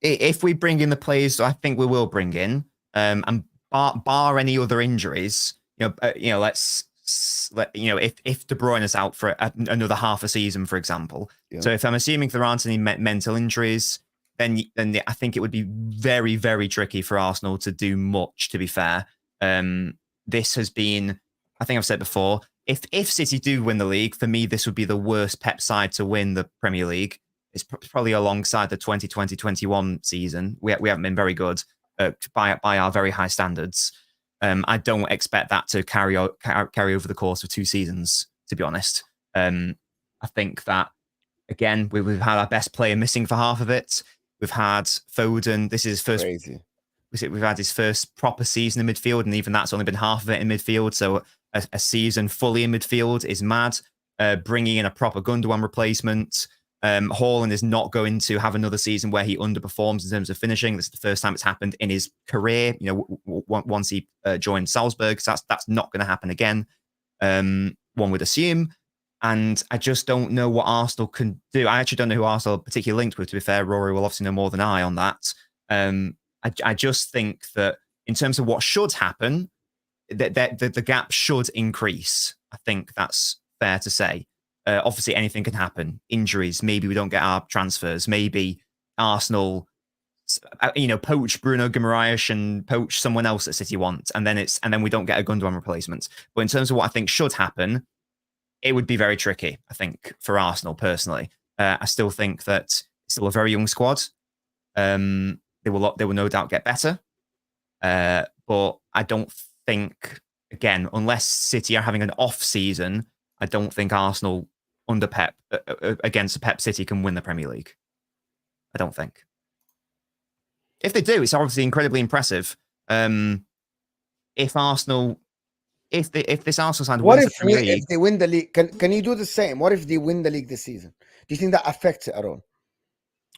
If we bring in the players I think we will bring in, and bar any other injuries, if De Bruyne is out for another half a season, for example. So if I'm assuming there aren't any mental injuries, then I think it would be very, very tricky for Arsenal to do much, to be fair. This has been, I think I've said before, if City do win the league, for me, this would be the worst Pep side to win the Premier League. It's probably alongside the 2020-21 season. We haven't been very good by our very high standards. I don't expect that to carry over the course of 2 seasons, to be honest. I think that, again, we've had our best player missing for half of it. We've had Foden. This is his first. Crazy. We've had his first proper season in midfield, and even that's only been half of it in midfield. So a season fully in midfield is mad. Bringing in a proper Gundogan replacement. Haaland is not going to have another season where he underperforms in terms of finishing. This is the first time it's happened in his career. Once he joined Salzburg, so that's not going to happen again. One would assume. And I just don't know what Arsenal can do. I actually don't know who Arsenal are particularly linked with, to be fair. Rory will obviously know more than I on that. I just think that in terms of what should happen, that the gap should increase. I think that's fair to say. Obviously, anything can happen. Injuries. Maybe we don't get our transfers. Maybe Arsenal, poach Bruno Guimaraes and poach someone else that City want, and then we don't get a Gundogan replacement. But in terms of what I think should happen, it would be very tricky, I think, for Arsenal personally. I still think that it's still a very young squad. They will no doubt get better. But I don't think, again, unless City are having an off season, I don't think Arsenal under Pep against Pep City can win the Premier League. I don't think. If they do, it's obviously incredibly impressive. If this Arsenal side wins the Premier League, if they win the league, can you do the same? What if they win the league this season? Do you think that affects it at all?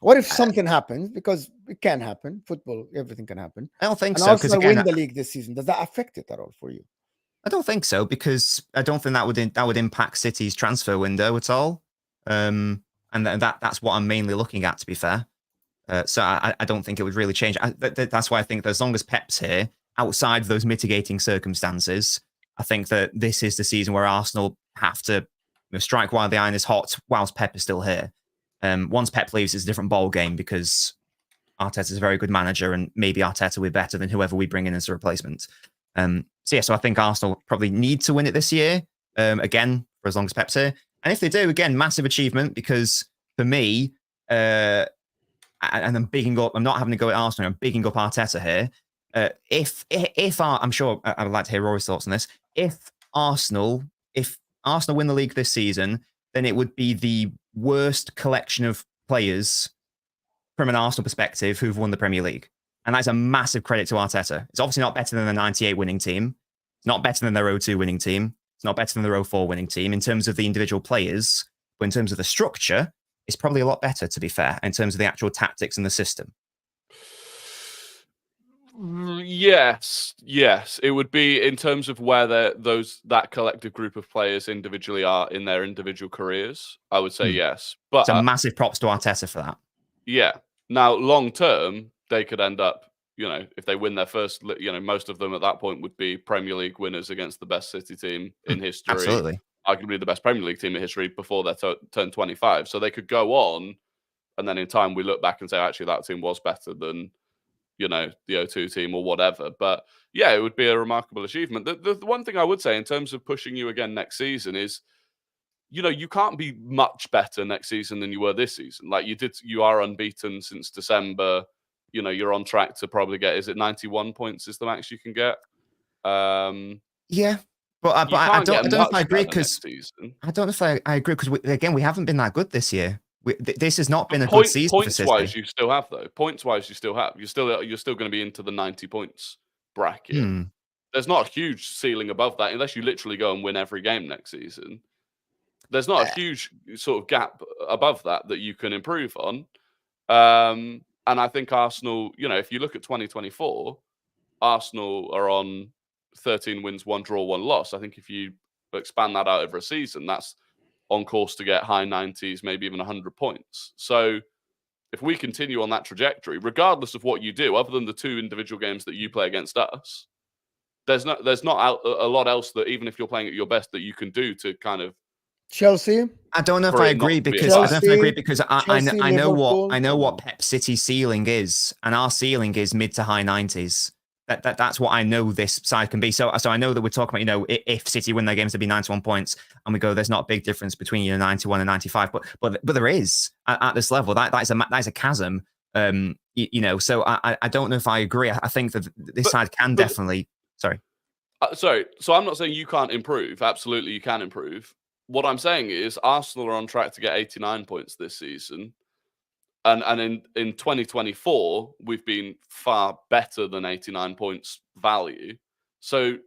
What if something happens? Because it can happen. Football, everything can happen. I don't think and so. Arsenal win the league this season. Does that affect it at all for you? I don't think so, because I don't think that would impact City's transfer window at all. And that's what I'm mainly looking at, to be fair. So I don't think it would really change. That's why I think that as long as Pep's here, outside of those mitigating circumstances, I think that this is the season where Arsenal have to strike while the iron is hot, whilst Pep is still here. Once Pep leaves, it's a different ball game, because Arteta is a very good manager, and maybe Arteta will be better than whoever we bring in as a replacement. So I think Arsenal probably need to win it this year, again, for as long as Pep's here. And if they do, again, massive achievement, because for me, and I'm not having to go at Arsenal, I'm bigging up Arteta here. I'm sure I would like to hear Rory's thoughts on this. If Arsenal win the league this season, then it would be the worst collection of players from an Arsenal perspective who've won the Premier League. And that's a massive credit to Arteta. It's obviously not better than the 98 winning team. It's not better than their 02 winning team. It's not better than their 04 winning team in terms of the individual players. But in terms of the structure, it's probably a lot better, to be fair, in terms of the actual tactics and the system. Yes. It would be in terms of where that collective group of players individually are in their individual careers. I would say yes, but it's a massive props to Arteta for that. Yeah. Now, long term, they could end up, if they win their first, most of them at that point would be Premier League winners against the best City team in history. Absolutely. Arguably the best Premier League team in history before they turn 25. So they could go on, and then in time we look back and say, actually, that team was better than, the 02 team or whatever. But yeah, it would be a remarkable achievement. The one thing I would say in terms of pushing you again next season is, you can't be much better next season than you were this season. Like you are unbeaten since December. You're on track to probably get, is it 91 points is the max you can get? Yeah. But I don't know if I agree, because I don't know if I agree, because we haven't been that good this year. This has not been a good season for City. Points-wise, you still have, though. Points-wise, you still have. You're still going to be into the 90 points bracket. There's not a huge ceiling above that, unless you literally go and win every game next season. There's not a huge sort of gap above that you can improve on. And I think Arsenal, if you look at 2024, Arsenal are on 13 wins, 1 draw, 1 loss. I think if you expand that out over a season, that's on course to get high 90s, maybe even 100 points. So if we continue on that trajectory, regardless of what you do, other than the 2 individual games that you play against us, there's not a lot else that, even if you're playing at your best, that you can do to kind of Chelsea. I don't know if For I it not agree to be a because I don't know if I agree Chelsea, because Chelsea, I know Liverpool. what Pep City's ceiling is, and our ceiling is mid to high 90s. That's what I know this side can be. So I know that we're talking about, if City win their games to be 91 points, and we go, there's not a big difference between 91 and 95, but there is at this level. That is a chasm. So I don't know if I agree. I think that this side can definitely. Sorry. Sorry. So I'm not saying you can't improve. Absolutely, you can improve. What I'm saying is Arsenal are on track to get 89 points this season. And in 2024, we've been far better than 89 points value. So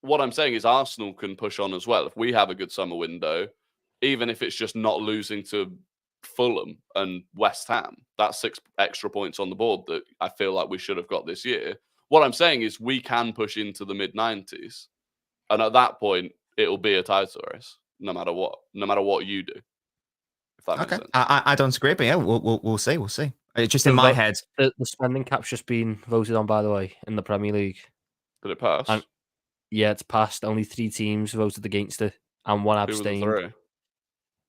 what I'm saying is Arsenal can push on as well. If we have a good summer window, even if it's just not losing to Fulham and West Ham, that's 6 extra points on the board that I feel like we should have got this year. What I'm saying is we can push into the mid 90s. And at that point, it'll be a title race, no matter what you do. If that makes sense. I don't agree, but yeah, we'll see. We'll see. It's just in my head. The spending cap's just been voted on, by the way, in the Premier League. Did it pass? And, yeah, it's passed. Only 3 teams voted against it, and 1 abstained. Who were the 3?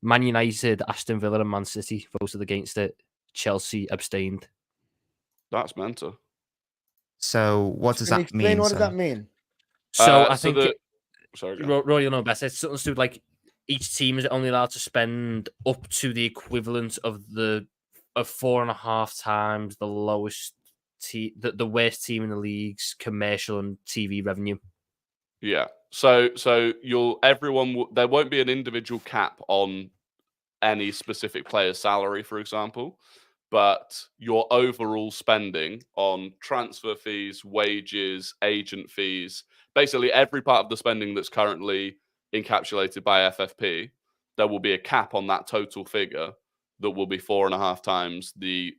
Man United, Aston Villa, and Man City voted against it. Chelsea abstained. That's mental. So what does that mean? What does that mean? So I think sorry, Roy, you'll know better. It's something to do with, like, each team is only allowed to spend up to the equivalent of 4.5 times the lowest the worst team in the league's commercial and TV revenue. Yeah. So there won't be an individual cap on any specific player's salary, for example, but your overall spending on transfer fees, wages, agent fees, basically every part of the spending that's currently encapsulated by FFP, there will be a cap on that total figure that will be 4.5 times the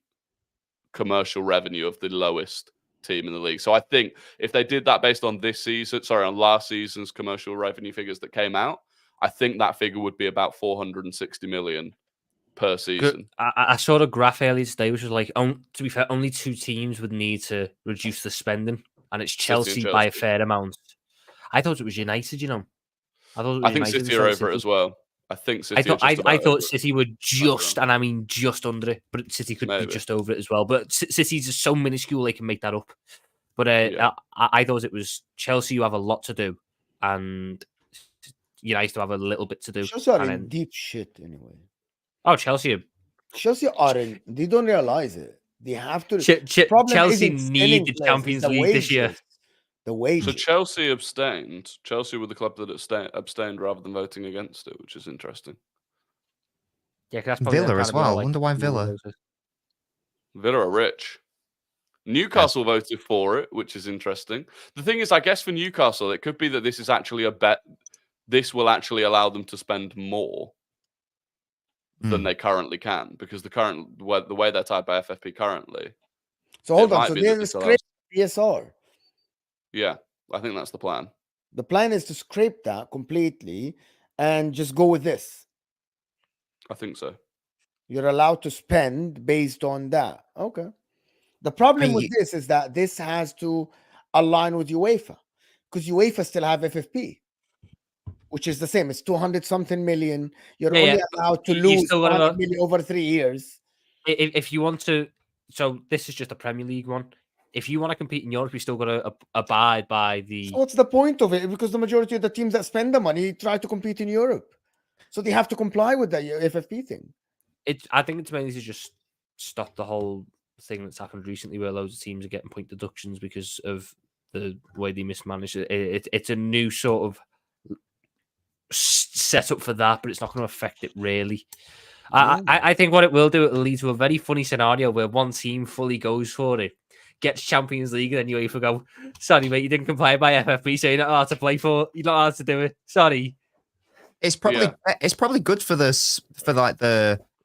commercial revenue of the lowest team in the league. So I think if they did that based on on last season's commercial revenue figures that came out, I think that figure would be about 460 million per season. I saw a graph earlier today, which was like, to be fair, only 2 teams would need to reduce the spending, and it's Chelsea by a fair amount. I thought it was United, I think City are over it as well. I think City. I thought City were just, and I mean just under it, but City could be just over it as well. But City's just so minuscule they can make that up. But I thought it was Chelsea who have a lot to do, and United to have a little bit to do. Chelsea are in deep shit anyway. Oh, Chelsea aren't. They don't realize it. They have to. Chelsea need the Champions League this year. The wages. So Chelsea abstained. Chelsea were the club that abstained rather than voting against it, which is interesting. Yeah, that's probably Villa as well. I wonder why Villa. Villa are rich. Newcastle voted for it, which is interesting. The thing is, I guess for Newcastle, it could be that this is actually a bet. This will actually allow them to spend more than they currently can, because the way they're tied by FFP currently. So hold on. So there's a scrape PSR. Yeah, I think that's the plan. The plan is to scrape that completely and just go with this. I think so. You're allowed to spend based on that. Okay. The problem with this is that this has to align with UEFA, because UEFA still have FFP, which is the same. It's 200 something million. You're only allowed to lose 100 million over 3 years. If you want to, so this is just a Premier League one. If you want to compete in Europe, you still got to abide by the. So what's the point of it? Because the majority of the teams that spend the money try to compete in Europe, so they have to comply with the FFP thing. I think it's mainly to just stop the whole thing that's happened recently, where loads of teams are getting point deductions because of the way they mismanage it. It's a new sort of set up for that, but it's not going to affect it really. I think what it will do, it'll lead to a very funny scenario where one team fully goes for it, gets Champions League, and then UEFA go, sorry mate, you didn't comply by FFP, so you're not allowed to you're not allowed to do it. Sorry. It's probably good for this, for like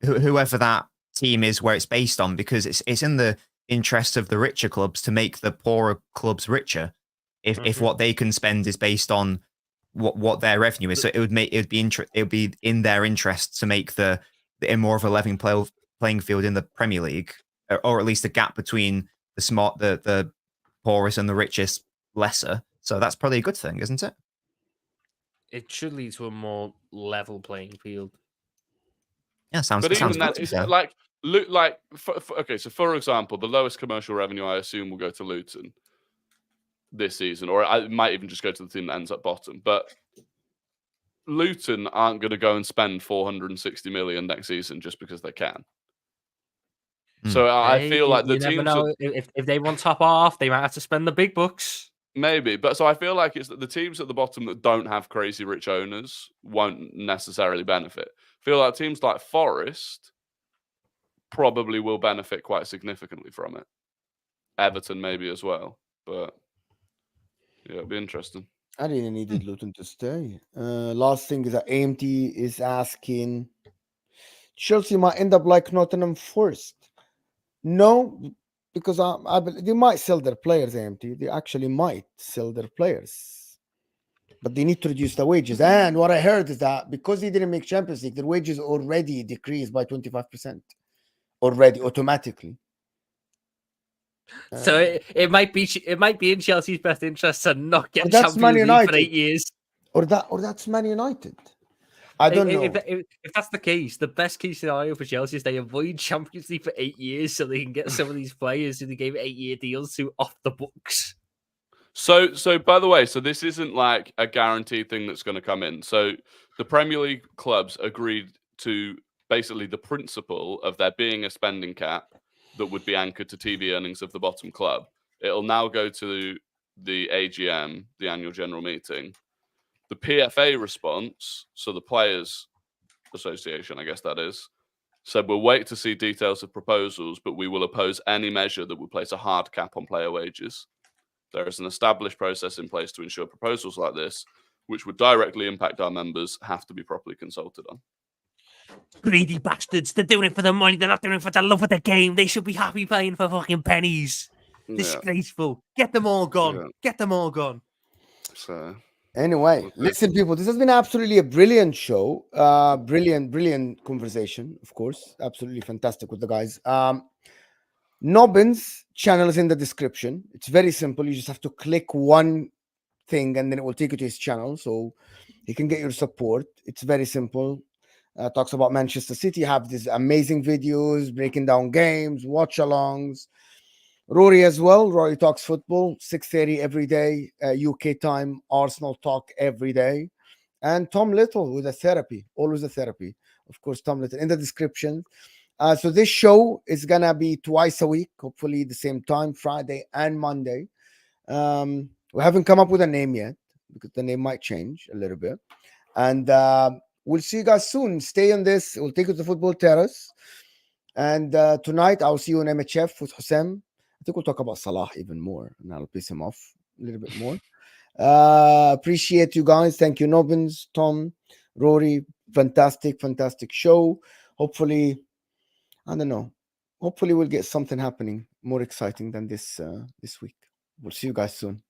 whoever that team is where it's based on, because it's in the interest of the richer clubs to make the poorer clubs richer if what they can spend is based on what their revenue is. So it would be in their interest to make the more of a level playing field in the Premier League, or at least the gap between the poorest and the richest lesser. So that's probably a good thing, isn't it? it should lead to a more level playing field. Yeah, sounds. But sounds even then, good, it's yeah. like okay. So for example, the lowest commercial revenue I assume will go to Luton this season, or it might even just go to the team that ends up bottom. But Luton aren't going to go and spend 460 million next season just because they can. So I Hey, feel like the you never teams know. If they want top half, they might have to spend the big bucks. maybe, but so I feel like it's that the teams at the bottom that don't have crazy rich owners won't necessarily benefit. I feel like teams like Forest probably will benefit quite significantly from it. Everton maybe as well, but yeah, it'll be interesting. I really needed Luton to stay. Last thing is that AMT is asking, Chelsea might end up like Nottingham Forest. No, because they might sell their players, AMT. They actually might sell their players. But they need to reduce the wages. And what I heard is that because they didn't make Champions League, their wages already decreased by 25%. Already, automatically. So it might be in Chelsea's best interest to not get that's Man Champions League for United. 8 years. Or that's Man United. I don't know. If that's the case, the best case scenario for Chelsea is they avoid Champions League for 8 years so they can get some of these players who they gave 8-year deals to off the books. So by the way, so this isn't like a guaranteed thing that's going to come in. So the Premier League clubs agreed to basically the principle of there being a spending cap that would be anchored to TV earnings of the bottom club. It'll now go to the AGM, the annual general meeting. The PFA response, so the Players Association, I guess that is, said we'll wait to see details of proposals, but we will oppose any measure that would place a hard cap on player wages. There is an established process in place to ensure proposals like this, which would directly impact our members, have to be properly consulted on. Greedy bastards. They're doing it for the money. They're not doing it for the love of the game. They should be happy paying for fucking pennies. Yeah. Disgraceful. Get them all gone. Yeah. Get them all gone. So anyway, listen, people, this has been absolutely a brilliant show. Brilliant conversation, of course. Absolutely fantastic with the guys. Nobbin's channel is in the description. It's very simple. You just have to click one thing and then it will take you to his channel so he can get your support. It's very simple. Talks about Manchester City, have these amazing videos, breaking down games, watch-alongs. Rory as well. Rory talks football, 6:30 every day, UK time. Arsenal talk every day. And Tom Little with a therapy, always a therapy. Of course, Tom Little in the description. So this show is going to be twice a week, hopefully the same time, Friday and Monday. We haven't come up with a name yet because the name might change a little bit. And we'll see you guys soon. Stay on this. We'll take you to Football Terrace. And tonight, I'll see you on MHF with HUSAM. I think we'll talk about Salah even more. And I'll piss him off a little bit more. Appreciate you guys. Thank you, Nobbins, Tom, Rory. Fantastic show. Hopefully, I don't know. Hopefully, we'll get something happening more exciting than this week. We'll see you guys soon.